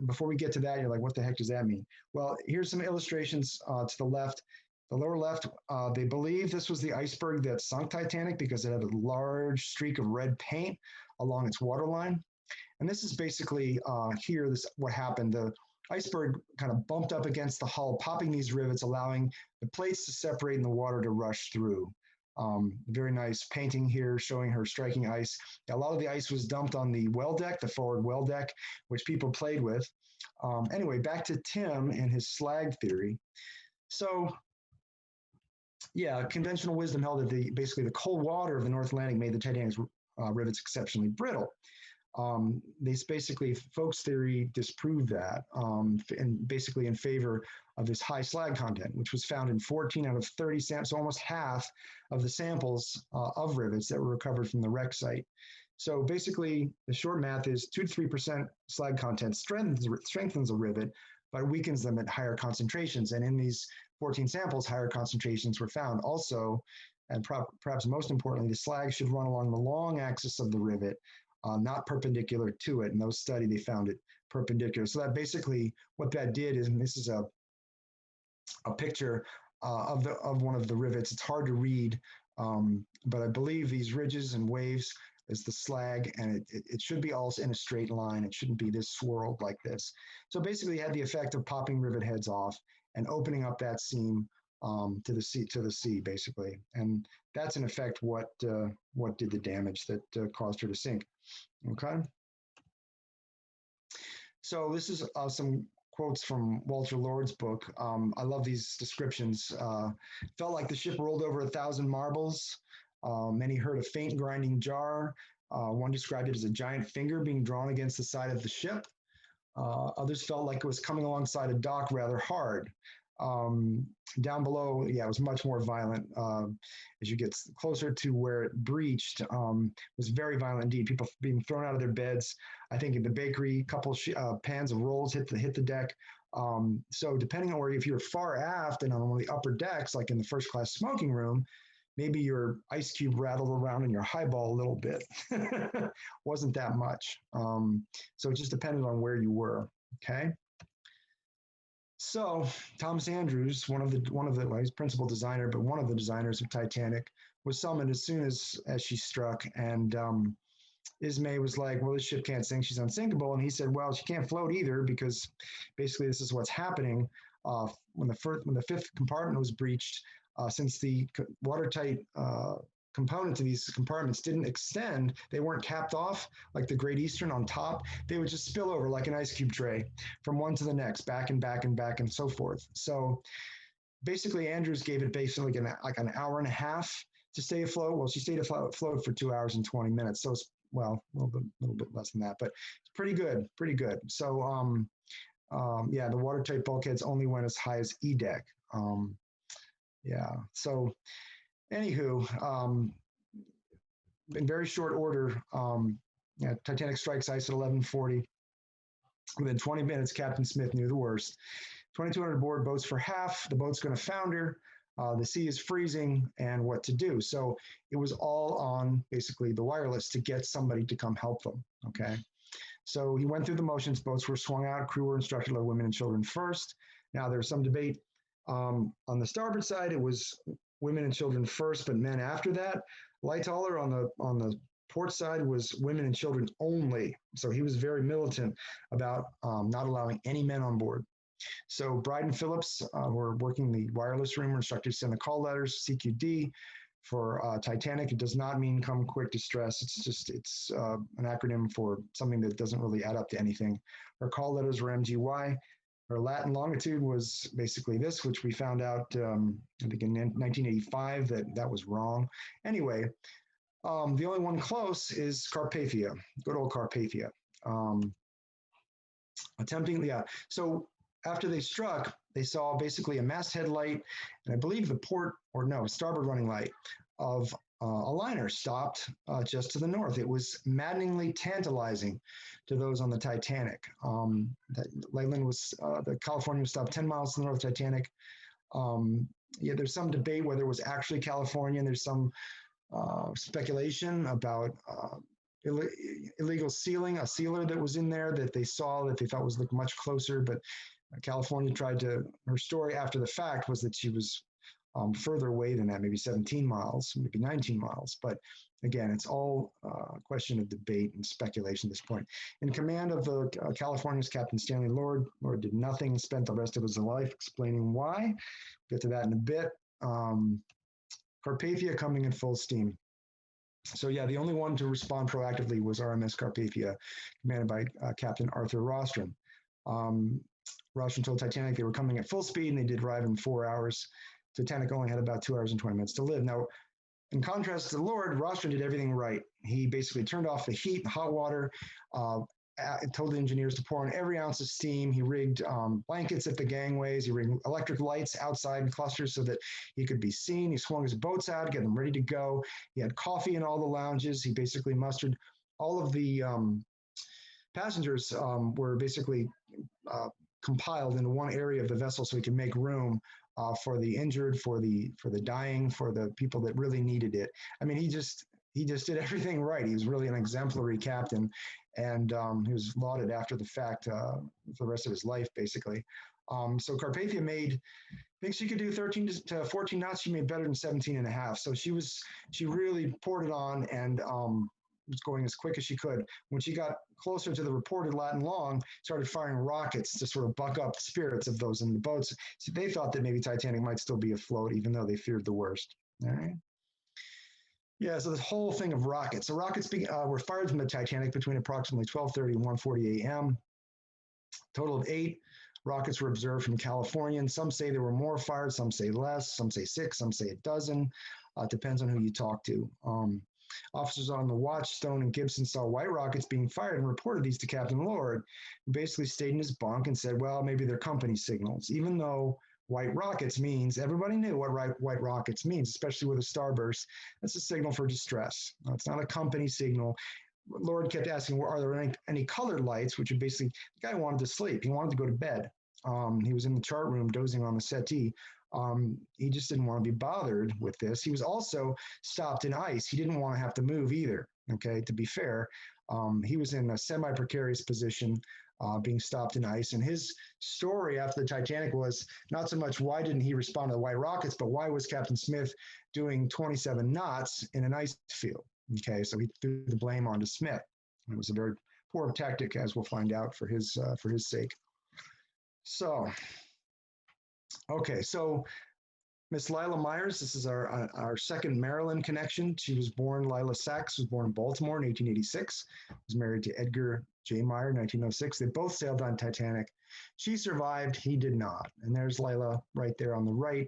Before we get to that, you're like, what the heck does that mean? Well, here's some illustrations to the left. The lower left, they believe this was the iceberg that sunk Titanic because it had a large streak of red paint along its waterline. And this is basically what happened. The iceberg kind of bumped up against the hull, popping these rivets, allowing the plates to separate and the water to rush through. Very nice painting here showing her striking ice. A lot of the ice was dumped on the well deck, the forward well deck, which people played with. Anyway, back to Tim and his slag theory. So, yeah, conventional wisdom held that basically the cold water of the North Atlantic made the Titanic's rivets exceptionally brittle. Folk's theory disproved that, and basically in favor of this high slag content, which was found in 14 out of 30 samples, so almost half of the samples of rivets that were recovered from the wreck site. So basically, the short math is 2 to 3% slag content strengthens a rivet, but weakens them at higher concentrations. And in these 14 samples, higher concentrations were found. Also, and perhaps most importantly, the slag should run along the long axis of the rivet, not perpendicular to it. In those studies, they found it perpendicular. So that basically what that did is, and this is a picture of one of the rivets. It's hard to read, but I believe these ridges and waves is the slag, and it should be all in a straight line. It shouldn't be this swirled like this. So basically, it had the effect of popping rivet heads off and opening up that seam to the sea, basically. And that's in effect what did the damage that caused her to sink. Okay. So this is some quotes from Walter Lord's book. I love these descriptions. Felt like the ship rolled over 1,000 marbles. Many heard a faint grinding jar. One described it as a giant finger being drawn against the side of the ship. Others felt like it was coming alongside a dock rather hard. Down below, yeah, it was much more violent. As you get closer to where it breached, it was very violent indeed. People being thrown out of their beds. I think in the bakery, a couple pans of rolls hit the deck. So depending on where, if you're far aft and on one of the upper decks, like in the first class smoking room, maybe your ice cube rattled around in your highball a little bit. Wasn't that much. So it just depended on where you were. Okay. So Thomas Andrews, one of the well, he's principal designer, but one of the designers of Titanic, was summoned as soon as she struck. And Ismay was like, well, this ship can't sink. She's unsinkable. And he said, well, she can't float either, because basically this is what's happening. When the fifth compartment was breached, since the watertight component to these compartments didn't extend, they weren't capped off like the Great Eastern on top. They would just spill over like an ice cube tray from one to the next, back and back and back and so forth. So basically, Andrews gave it basically like an hour and a half to stay afloat. Well, she stayed afloat for 2 hours and 20 minutes. So it's, well, a little bit less than that, but it's pretty good, pretty good. So yeah, the watertight bulkheads only went as high as E deck. Yeah, so anywho, in very short order, yeah, Titanic strikes ice at 11:40. Within 20 minutes, Captain Smith knew the worst. 2,200 aboard, boats for half. The boat's going to founder. The sea is freezing, and what to do? So it was all on basically the wireless to get somebody to come help them. Okay, so he went through the motions. Boats were swung out. Crew were instructed to let women and children first. Now there's some debate. On the starboard side, it was women and children first, but men after that. Lightoller on the port side was women and children only. So he was very militant about not allowing any men on board. So Bride and Phillips were working the wireless room, were instructed to send the call letters, CQD, for Titanic. It does not mean come quick distress. It's an acronym for something that doesn't really add up to anything. Her call letters were MGY. Her Latin longitude was basically this, which we found out, I think in 1985, that was wrong. Anyway, the only one close is Carpathia, good old Carpathia. So after they struck, they saw basically a masthead light, and I believe the starboard running light of a liner stopped just to the north. It was maddeningly tantalizing to those on the Titanic. That Leyland was, the California was stopped 10 miles to the north Titanic. Yeah, there's some debate whether it was actually California, and there's some speculation about illegal sealing, a sealer that was in there that they saw that they thought was much closer, but California tried to, her story after the fact was that she was further away than that, maybe 17 miles, maybe 19 miles. But again, it's all a question of debate and speculation at this point. In command of the California's Captain Stanley Lord. Lord did nothing and spent the rest of his life explaining why. We'll get to that in a bit. Carpathia coming in full steam. So yeah, the only one to respond proactively was RMS Carpathia, commanded by Captain Arthur Rostron. Rostron told Titanic they were coming at full speed, and they did arrive in 4 hours. Titanic only had about 2 hours and 20 minutes to live. Now, in contrast to the Lord, Rostron did everything right. He basically turned off the heat, the hot water, told the engineers to pour on every ounce of steam. He rigged blankets at the gangways. He rigged electric lights outside in clusters so that he could be seen. He swung his boats out, get them ready to go. He had coffee in all the lounges. He basically mustered all of the passengers were basically compiled into one area of the vessel so he could make room for the injured, for the dying, for the people that really needed it. I mean, he just did everything right. He was really an exemplary captain, and he was lauded after the fact for the rest of his life, basically. So Carpathia made, I think she could do 13 to 14 knots. She made better than 17 and a half. So she really poured it on and was going as quick as she could. When she got closer to the reported Latin long, started firing rockets to sort of buck up the spirits of those in the boats. So they thought that maybe Titanic might still be afloat, even though they feared the worst. All right. Yeah, so this whole thing of rockets. So rockets were fired from the Titanic between approximately 12:30 and 1:40 a.m. Total of 8 rockets were observed from California, and some say there were more fired, some say less, some say 6, some say a dozen. It depends on who you talk to. Officers on the watch, Stone and Gibson, saw white rockets being fired and reported these to Captain Lord, who basically stayed in his bunk and said, well, maybe they're company signals, even though white rockets means, everybody knew what white rockets means, especially with a starburst. That's a signal for distress. It's not a company signal. Lord kept asking, well, are there any colored lights, which would basically, the guy wanted to sleep. He wanted to go to bed. He was in the chart room dozing on the settee. He just didn't want to be bothered with this. He was also stopped in ice. He didn't want to have to move either, okay, to be fair. He was in a semi-precarious position, being stopped in ice. And his story after the Titanic was not so much why didn't he respond to the white rockets, but why was Captain Smith doing 27 knots in an ice field? Okay, so he threw the blame onto Smith. It was a very poor tactic, as we'll find out, for his sake. So, okay, so Miss Leila Meyers, this is our second Maryland connection. She was born, Leila Sachs was born in Baltimore in 1886, was married to Edgar J. Meyer in 1906. They both sailed on Titanic. She survived, he did not. And there's Leila right there on the right.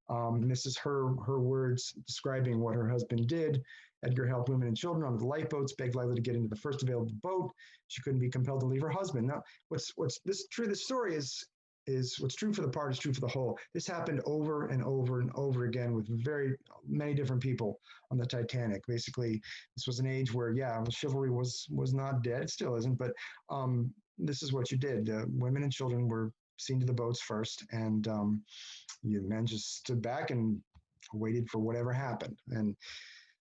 And this is her words describing what her husband did. Edgar helped women and children onto the lifeboats, begged Leila to get into the first available boat. She couldn't be compelled to leave her husband. Now, what's true, this story is what's true for the part is true for the whole. This happened over and over and over again with very many different people on the Titanic. Basically, this was an age where, yeah, chivalry was not dead. It still isn't, but this is what you did. Women and children were seen to the boats first, and you men just stood back and waited for whatever happened. And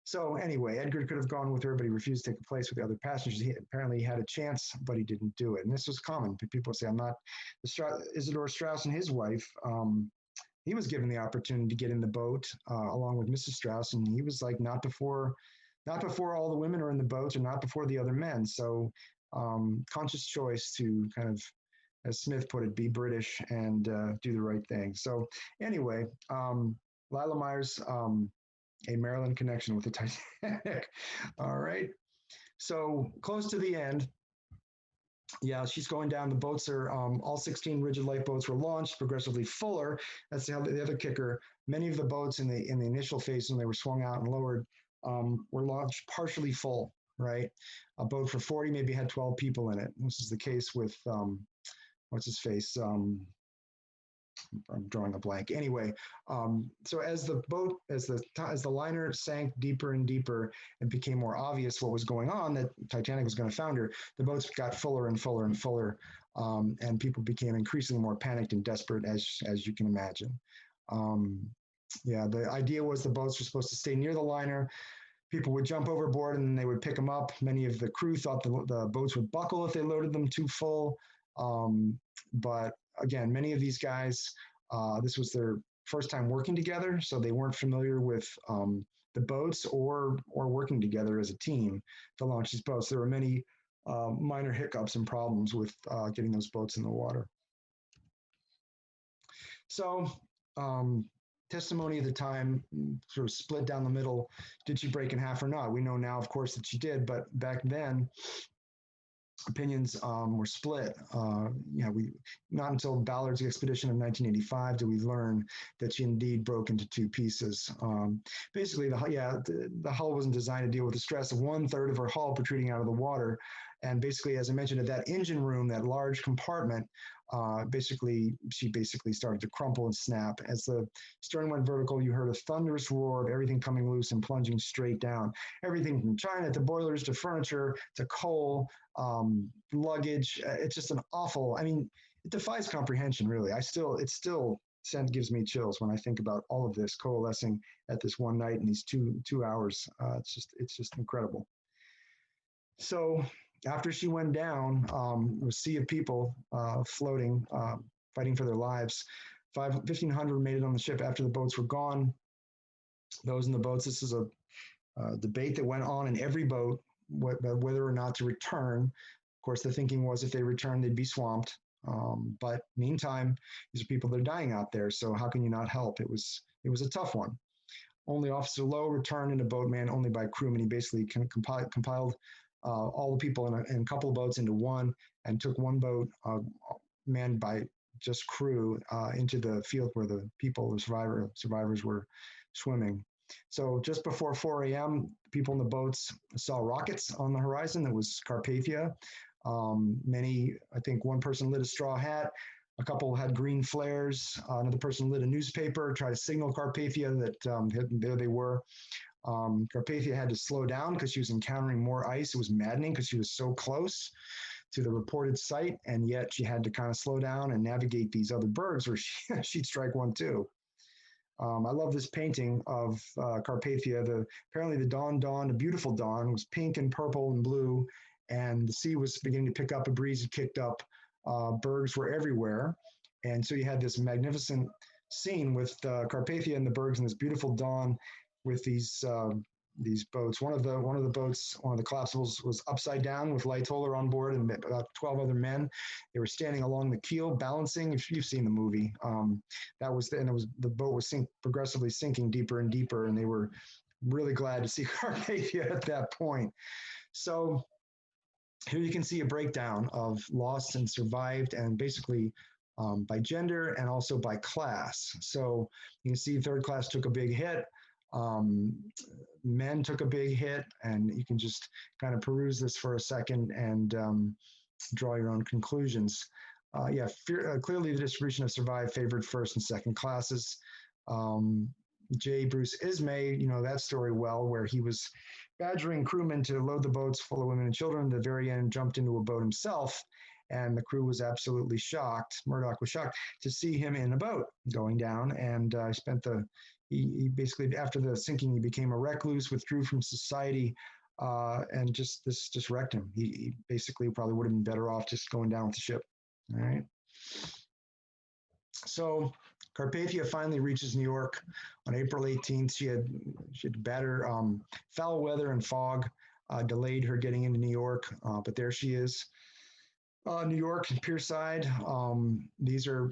so anyway, Edgar could have gone with her, but he refused to take a place with the other passengers. Apparently he had a chance, but he didn't do it. And this was common. People say, I'm not, Isidore Straus and his wife, he was given the opportunity to get in the boat along with Mrs. Straus. And he was like, not before all the women are in the boats or not before the other men. So conscious choice to kind of, as Smith put it, be British and do the right thing. So anyway, Leila Meyers, a Maryland connection with the Titanic. All right. So close to the end. Yeah, she's going down. The boats are, all 16 rigid lifeboats were launched, progressively fuller. That's the other kicker. Many of the boats in the initial phase, when they were swung out and lowered, were launched partially full, right? A boat for 40 maybe had 12 people in it. This is the case with, what's his face? I'm drawing a blank. Anyway, so as the liner sank deeper and deeper, it became more obvious what was going on, that Titanic was going to founder. The boats got fuller and fuller and fuller, and people became increasingly more panicked and desperate, as you can imagine. Yeah, the idea was the boats were supposed to stay near the liner. People would jump overboard and they would pick them up. Many of the crew thought the boats would buckle if they loaded them too full, but again, many of these guys, this was their first time working together, so they weren't familiar with the boats or working together as a team to launch these boats. There were many minor hiccups and problems with getting those boats in the water. So testimony at the time sort of split down the middle. Did she break in half or not? We know now, of course, that she did, but back then, opinions were split. Not until Ballard's expedition of 1985 did we learn that she indeed broke into two pieces. Basically, the hull wasn't designed to deal with the stress of 1/3 of her hull protruding out of the water. And basically, as I mentioned, at that engine room, that large compartment, she basically started to crumple and snap. As the stern went vertical, you heard a thunderous roar of everything coming loose and plunging straight down. Everything from china to boilers to furniture to coal, luggage. It's just an awful, it defies comprehension, really. It still gives me chills when I think about all of this coalescing at this one night in these two hours. It's just incredible. So after she went down, a sea of people floating, fighting for their lives. 1,500 made it on the ship after the boats were gone. Those in the boats, this is a debate that went on in every boat, whether or not to return. Of course, the thinking was if they returned, they'd be swamped. But meantime, these are people that are dying out there. So how can you not help? It was a tough one. Only Officer Lowe returned in a boat manned only by crewmen. He basically compiled all the people in a couple of boats into one and took one boat manned by just crew into the field where the survivors were swimming. So just before 4 a.m., people in the boats saw rockets on the horizon. That was Carpathia. I think one person lit a straw hat. A couple had green flares. Another person lit a newspaper, tried to signal Carpathia that there they were. Carpathia had to slow down because she was encountering more ice. It was maddening because she was so close to the reported site, and yet she had to kind of slow down and navigate these other bergs where she'd strike one too. I love this painting of Carpathia. Apparently the dawn, a beautiful dawn, was pink and purple and blue, and the sea was beginning to pick up. A breeze had kicked up. Bergs were everywhere, and so you had this magnificent scene with Carpathia and the bergs and this beautiful dawn with these boats. One of the boats, one of the collapsibles, was upside down with Lightoller on board and about 12 other men. They were standing along the keel, balancing. If you've seen the movie, the boat was progressively sinking deeper and deeper, and they were really glad to see Carpathia at that point. So here you can see a breakdown of lost and survived, and basically by gender and also by class. So you can see third class took a big hit. Men took a big hit, and you can just kind of peruse this for a second and draw your own conclusions. Clearly the distribution of survived favored first and second classes. J. Bruce Ismay, you know that story well, where he was badgering crewmen to load the boats full of women and children. At the very end, jumped into a boat himself, and the crew was absolutely shocked. Murdoch was shocked to see him in a boat going down, and he basically, after the sinking, he became a recluse, withdrew from society, and this just wrecked him. He basically probably would have been better off just going down with the ship. All right. So Carpathia finally reaches New York on April 18th. She had batter, foul weather and fog delayed her getting into New York, but there she is. New York, Pierside.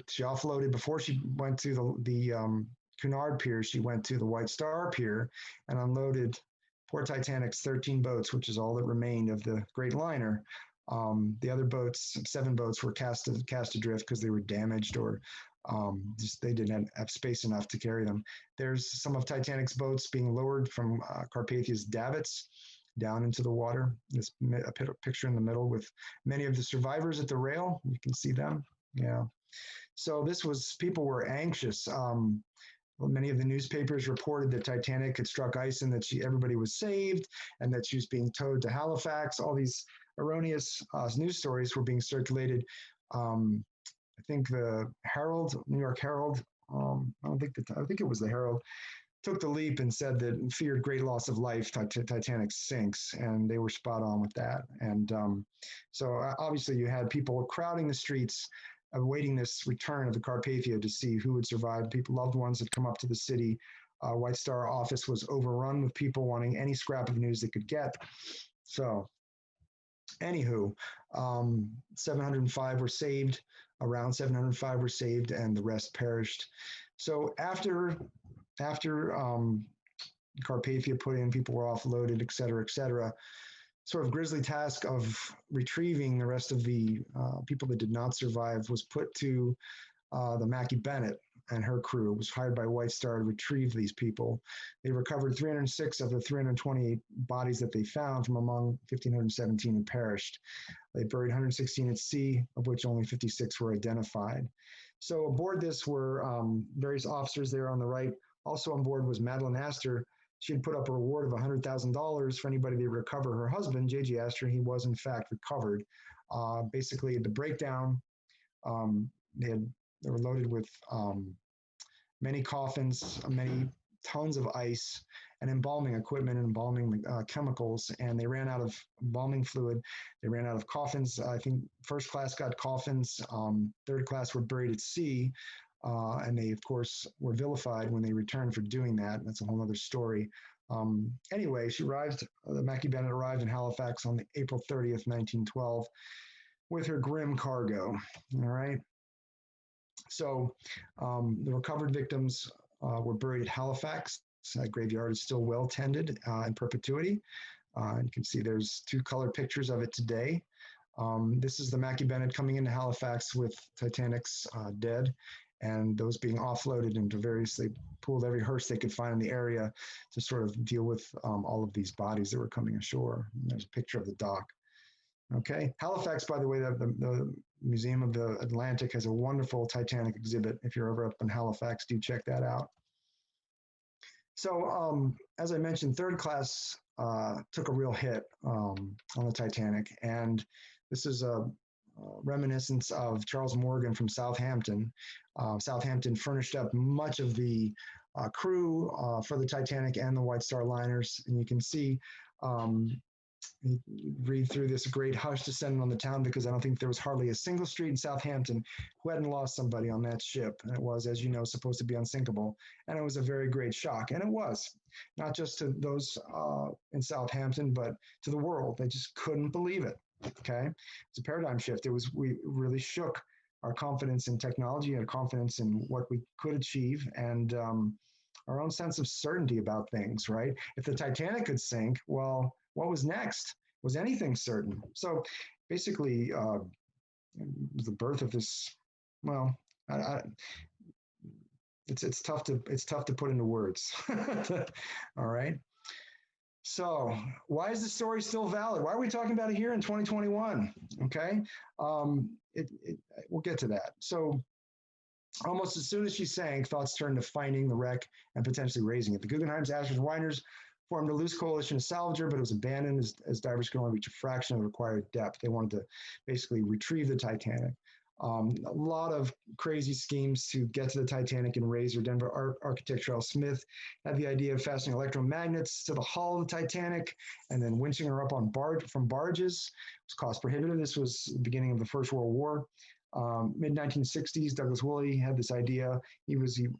She offloaded before she went to the Cunard Pier. She went to the White Star Pier and unloaded poor Titanic's 13 boats, which is all that remained of the great liner. The other boats, 7 boats, were cast adrift because they were damaged or they didn't have space enough to carry them. There's some of Titanic's boats being lowered from Carpathia's davits down into the water. There's a picture in the middle with many of the survivors at the rail. You can see them. Yeah. So people were anxious. Many of the newspapers reported that Titanic had struck ice and that everybody was saved and that she was being towed to Halifax. All these erroneous news stories were being circulated. I think the Herald, New York Herald, I think it was the Herald, took the leap and said that feared great loss of life, Titanic sinks, and they were spot on with that. And so obviously you had people crowding the streets, awaiting this return of the Carpathia to see who would survive. Loved ones had come up to the city. White Star office was overrun with people wanting any scrap of news they could get. So anywho, 705 were saved, around 705 were saved, and the rest perished. So after Carpathia put in, people were offloaded, et cetera, sort of grisly task of retrieving the rest of the people that did not survive was put to the Mackie Bennett and her crew. It was hired by White Star to retrieve these people. They recovered 306 of the 328 bodies that they found from among 1,517 who perished. They buried 116 at sea, of which only 56 were identified. So aboard this were various officers there on the right. Also on board was Madeline Astor. She had put up a reward of $100,000 for anybody to recover her husband, J.G. Astor. He was, in fact, recovered. Basically, the breakdown, they were loaded with many coffins, many tons of ice, and embalming equipment and embalming chemicals, and they ran out of embalming fluid. They ran out of coffins. I think first class got coffins. Third class were buried at sea. And they, of course, were vilified when they returned for doing that. That's a whole other story. Anyway, the Mackie Bennett arrived in Halifax on April 30th, 1912, with her grim cargo. All right. So the recovered victims were buried at Halifax. That graveyard is still well tended in perpetuity. You can see there's 2 color pictures of it today. This is the Mackie Bennett coming into Halifax with Titanic's dead, and those being offloaded into they pulled every hearse they could find in the area to sort of deal with all of these bodies that were coming ashore. And there's a picture of the dock. Okay. Halifax, by the way, the Museum of the Atlantic has a wonderful Titanic exhibit. If you're ever up in Halifax, do check that out. So, as I mentioned, third class took a real hit on the Titanic, and this is a reminiscence of Charles Morgan from Southampton. Southampton furnished up much of the crew for the Titanic and the White Star liners, and you can see you read through this great hush descending on the town, because I don't think there was hardly a single street in Southampton who hadn't lost somebody on that ship. And it was, as you know, supposed to be unsinkable. And it was a very great shock. And it was, not just to those in Southampton, but to the world. They just couldn't believe it. Okay. It's a paradigm shift. We really shook our confidence in technology and our confidence in what we could achieve, and our own sense of certainty about things, right? If the Titanic could sink, well, what was next? Was anything certain? So basically, the birth of this, well, it's tough to put into words. All right. So why is the story still valid? Why are we talking about it here in 2021? Okay. We'll get to that. So almost as soon as she sank, thoughts turned to finding the wreck and potentially raising it. The Guggenheim's Ashes Whiners formed a loose coalition to salvage her, but it was abandoned as divers could only reach a fraction of the required depth. They wanted to basically retrieve the Titanic. A lot of crazy schemes to get to the Titanic and raise her. Denver architect Charles Smith had the idea of fastening electromagnets to the hull of the Titanic and then winching her up on from barges. It was cost prohibitive. This was the beginning of the First World War. Mid-1960s, Douglas Woolley had this idea. He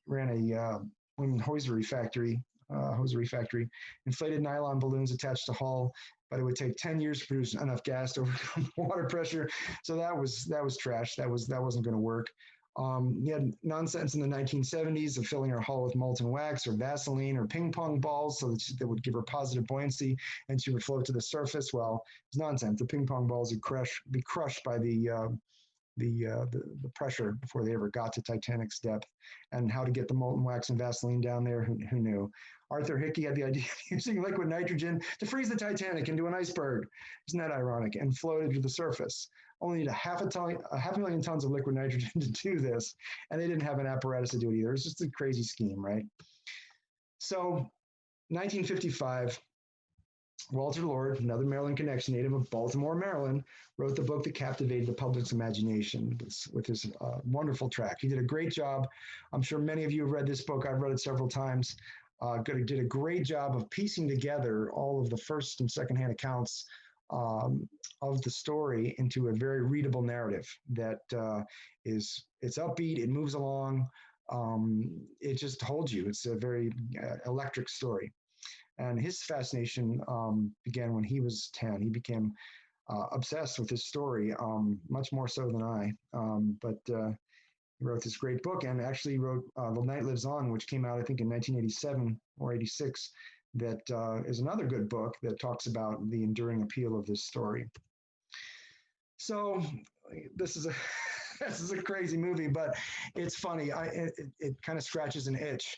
ran a women hosiery factory, inflated nylon balloons attached to hull, but it would take 10 years to produce enough gas to overcome water pressure. So that was trash. That wasn't going to work. He had nonsense in the 1970s of filling her hull with molten wax or Vaseline or ping pong balls so that would give her positive buoyancy and she would float to the surface. Well, it's nonsense. The ping pong balls would be crushed by the pressure before they ever got to Titanic's depth. And how to get the molten wax and Vaseline down there, who knew? Arthur Hickey had the idea of using liquid nitrogen to freeze the Titanic into an iceberg. Isn't that ironic? And float it to the surface. Only need a half a million tons of liquid nitrogen to do this. And they didn't have an apparatus to do it either. It's just a crazy scheme, right? So 1955, Walter Lord, another Maryland connection, native of Baltimore, Maryland, wrote the book that captivated the public's imagination with his wonderful tract. He did a great job. I'm sure many of you have read this book. I've read it several times. Did a great job of piecing together all of the first and secondhand accounts of the story into a very readable narrative that it's upbeat, it moves along, it just holds you. It's a very electric story. And his fascination began when he was 10. He became obsessed with this story, much more so than I. But he wrote this great book, and actually wrote The Night Lives On, which came out, I think, in 1987 or 86. That is another good book that talks about the enduring appeal of this story. So this is a crazy movie, but it's funny. It kind of scratches an itch.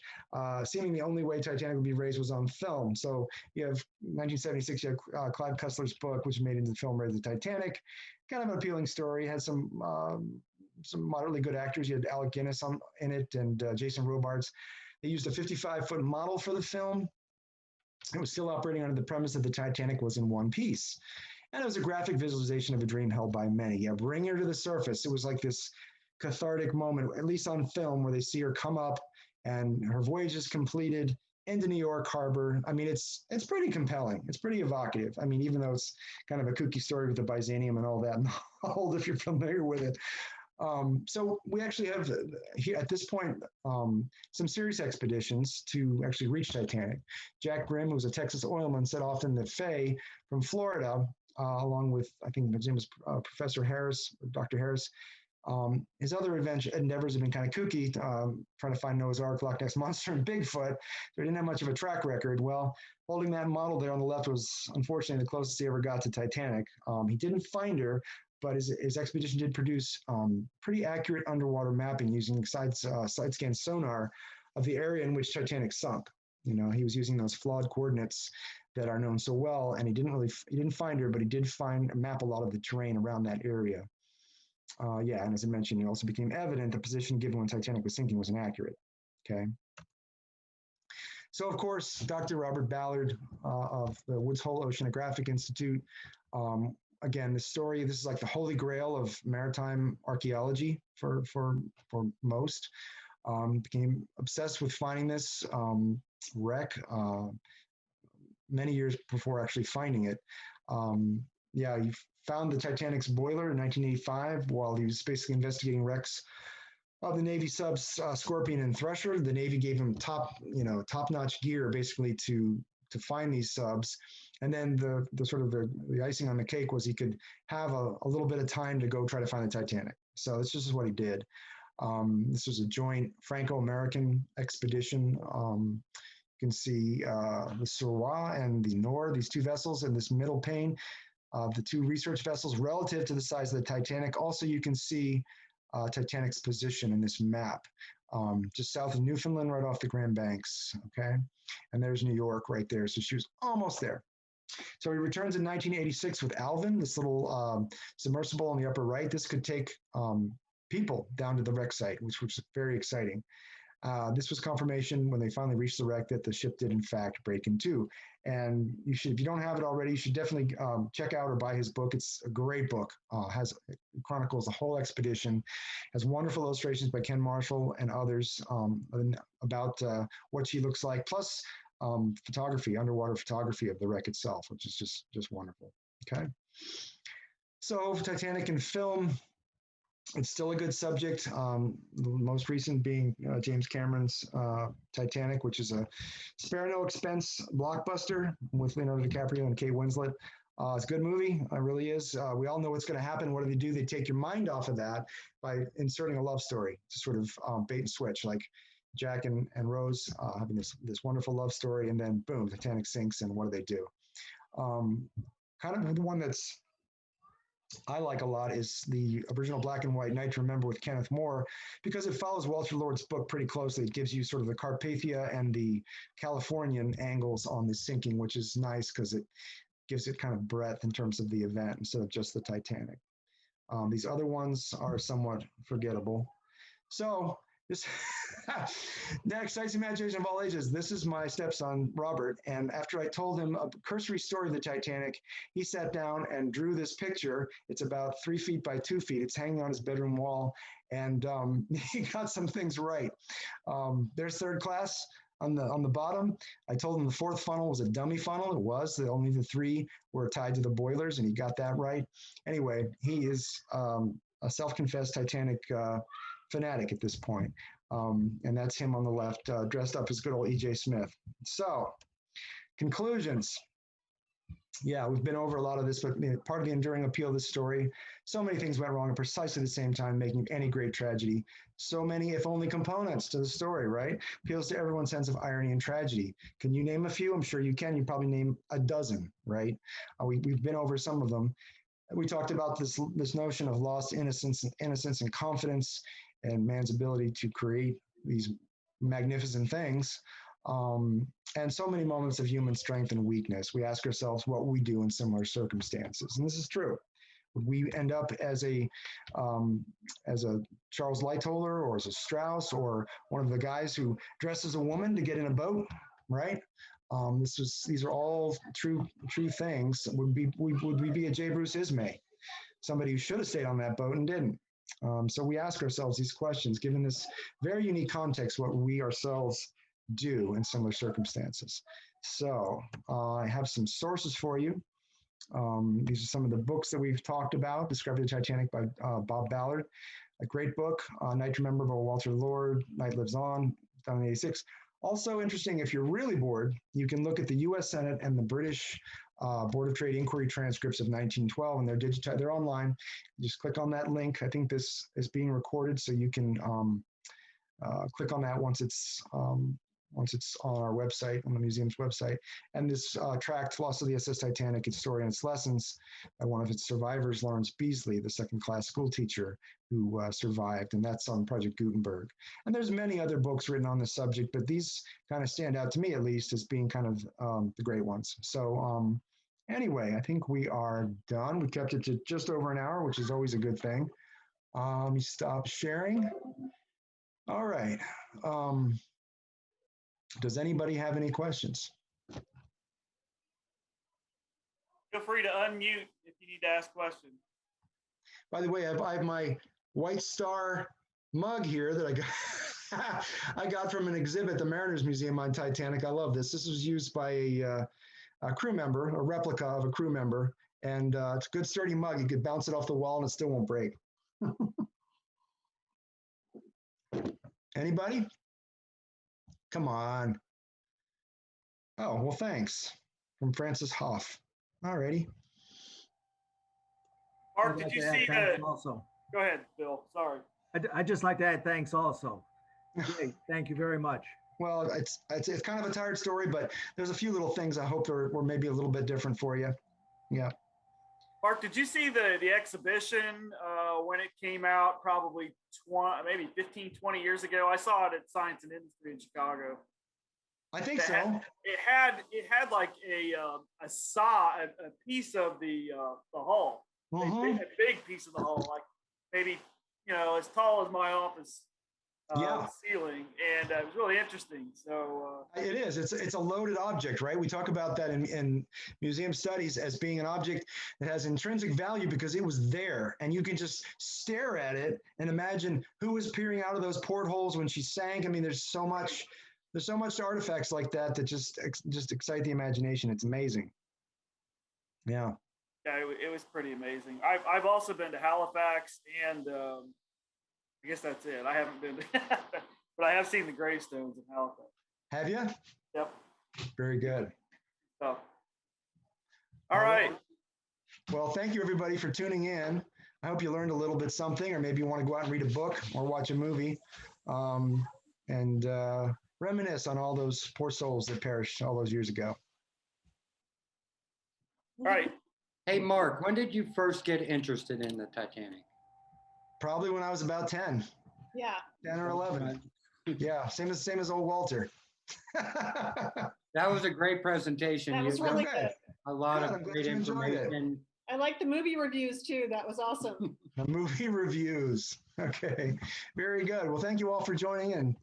Seeming the only way Titanic would be raised was on film. So you have 1976, you have Clive Cussler's book, which made into the film Raise the Titanic. Kind of an appealing story. Had some moderately good actors. You had Alec Guinness in it and Jason Robards. They used a 55-foot model for the film. It was still operating under the premise that the Titanic was in one piece. And it was a graphic visualization of a dream held by many. Yeah, bring her to the surface. It was like this cathartic moment, at least on film, where they see her come up and her voyage is completed into New York Harbor. I mean, it's pretty compelling. It's pretty evocative. I mean, even though it's kind of a kooky story with the Byzantium and all that, and all if you're familiar with it. So we actually have here at this point some serious expeditions to actually reach Titanic. Jack Grimm, who was a Texas oilman, set off in the Fay from Florida, along with, I think his name was Professor Harris, or Dr. Harris. His other endeavors have been kind of kooky, trying to find Noah's Ark, Loch Ness Monster, and Bigfoot. They didn't have much of a track record. Well, holding that model there on the left was unfortunately the closest he ever got to Titanic. He didn't find her, but his expedition did produce pretty accurate underwater mapping using side-scan sonar of the area in which Titanic sunk. You know, he was using those flawed coordinates, that are known so well. And he didn't find her, but he did map a lot of the terrain around that area. Yeah, and as I mentioned, it also became evident the position given when Titanic was sinking was inaccurate. Okay. So, of course, Dr. Robert Ballard of the Woods Hole Oceanographic Institute. Again, this is like the holy grail of maritime archaeology for most. Became obsessed with finding this wreck many years before actually finding it. Yeah, he found the Titanic's boiler in 1985 while he was basically investigating wrecks of the Navy subs Scorpion and Thresher. The Navy gave him top-notch gear basically to find these subs. And then the icing on the cake was he could have a little bit of time to go try to find the Titanic. So this is what he did. This was a joint Franco-American expedition. You can see the Surwa and the Nord, these two vessels in this middle pane, the two research vessels relative to the size of the Titanic. Also, you can see Titanic's position in this map, just south of Newfoundland, right off the Grand Banks, okay? And there's New York right there, so she was almost there. So he returns in 1986 with Alvin, this little submersible on the upper right. This could take people down to the wreck site, which was very exciting. This was confirmation when they finally reached the wreck that the ship did in fact break in two. And if you don't have it already, you should definitely check out or buy his book. It's a great book. Chronicles the whole expedition, has wonderful illustrations by Ken Marshall and others about what she looks like, plus photography, underwater photography of the wreck itself, which is just wonderful. Okay. So Titanic in film. It's still a good subject. The most recent being James Cameron's Titanic, which is a spare no expense blockbuster with Leonardo DiCaprio and Kate Winslet. It's a good movie. It really is. We all know what's going to happen. What do? They take your mind off of that by inserting a love story to sort of bait and switch, like Jack and Rose having this wonderful love story, and then boom, Titanic sinks, and what do? Kind of the one that's I like a lot is the original black and white Night to Remember with Kenneth More, because it follows Walter Lord's book pretty closely. It gives you sort of the Carpathia and the Californian angles on the sinking, which is nice because it gives it kind of breadth in terms of the event instead of just the Titanic. These other ones are somewhat forgettable. So this next, Ice Imagination of All Ages. This is my stepson, Robert. And after I told him a cursory story of the Titanic, he sat down and drew this picture. It's about 3 feet by 2 feet. It's hanging on his bedroom wall. And he got some things right. There's third class on the bottom. I told him the fourth funnel was a dummy funnel. It was. Only the 3 were tied to the boilers, and he got that right. Anyway, he is a self-confessed Titanic fanatic at this point. And that's him on the left, dressed up as good old E.J. Smith. So, conclusions. Yeah, we've been over a lot of this, but part of the enduring appeal of this story, so many things went wrong at precisely the same time, making any great tragedy. So many, if only, components to the story, right? Appeals to everyone's sense of irony and tragedy. Can you name a few? I'm sure you can. You probably name a dozen, right? We've been over some of them. We talked about this notion of lost innocence and confidence, and man's ability to create these magnificent things, and so many moments of human strength and weakness. We ask ourselves what we do in similar circumstances, and this is true. Would we end up as a Charles Lightoller or as a Strauss or one of the guys who dressed as a woman to get in a boat, right? These are all true things. Would we be a J. Bruce Ismay, somebody who should have stayed on that boat and didn't? So we ask ourselves these questions, given this very unique context, what we ourselves do in similar circumstances. So I have some sources for you. These are some of the books that we've talked about. Discovery of the Titanic by Bob Ballard, a great book. Night to Remember by Walter Lord, Night Lives On, done in 86. Also interesting, if you're really bored, you can look at the U.S. Senate and the British Board of Trade inquiry transcripts of 1912, and they're digitized. They're online. Just click on that link. I think this is being recorded, so you can click on that once once it's on our website, on the museum's website. And this tract, Loss of the SS Titanic, its story and its lessons, by one of its survivors, Lawrence Beasley, the second-class school teacher who survived, and that's on Project Gutenberg. And there's many other books written on the subject, but these kind of stand out to me, at least, as being kind of the great ones. So anyway, I think we are done. We kept it to just over an hour, which is always a good thing. Let me stop sharing. All right. Does anybody have any questions? Feel free to unmute if you need to ask questions. By the way, I have my White Star mug here that I got, I got from an exhibit at the Mariners Museum on Titanic. I love this. This was used by a crew member, a replica of a crew member, and it's a good sturdy mug. You could bounce it off the wall and it still won't break. Anybody? Come on. Oh, well, thanks. From Francis Hoff. All righty. Mark, did you see the... Also. Go ahead, Bill. Sorry. I'd just like to add thanks also. Great. Thank you very much. Well, it's kind of a tired story, but there's a few little things I hope were maybe a little bit different for you. Yeah. Mark, did you see the exhibition when it came out probably maybe 15, 20 years ago? I saw it at Science and Industry in Chicago. I think so. It had like a piece of the hull, a big piece of the hull, like maybe as tall as my office ceiling, and it was really interesting. So it is. It's a loaded object, right? We talk about that in museum studies as being an object that has intrinsic value because it was there, and you can just stare at it and imagine who was peering out of those portholes when she sank. I mean, there's so much artifacts like that just excite the imagination. It's amazing. Yeah. Yeah, it was pretty amazing. I've also been to Halifax, and I guess that's it. I haven't been, but I have seen the gravestones in Halifax. Have you? Yep. Very good. So, all right. Well, thank you everybody for tuning in. I hope you learned a little bit something, or maybe you want to go out and read a book or watch a movie, and reminisce on all those poor souls that perished all those years ago. All right. Hey, Mark, when did you first get interested in the Titanic? Probably when I was about 10. Yeah. 10 or 11. Yeah, same as old Walter. That was a great presentation. That was really good. A lot of great information. I like the movie reviews too. That was awesome. The movie reviews. Okay, very good. Well, thank you all for joining in.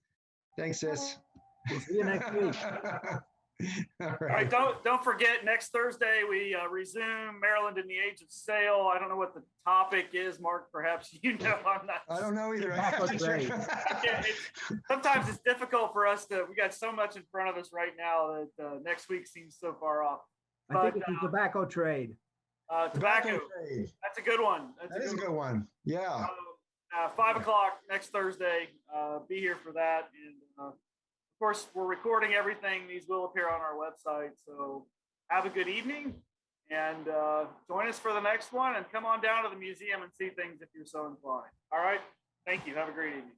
Thanks, sis. We'll see you next week. All All right, don't forget, next Thursday we resume Maryland in the Age of Sail. I don't know what the topic is, Mark. Perhaps you know. I'm not. I don't know either. Sometimes it's difficult for us to. We got so much in front of us right now that next week seems so far off. I think it's the tobacco trade. Tobacco trade. That's a good one. That is a good one. Yeah. 5 o'clock next Thursday. Be here for that. And of course, we're recording everything. These will appear on our website. So have a good evening, and join us for the next one. And come on down to the museum and see things if you're so inclined. All right. Thank you. Have a great evening.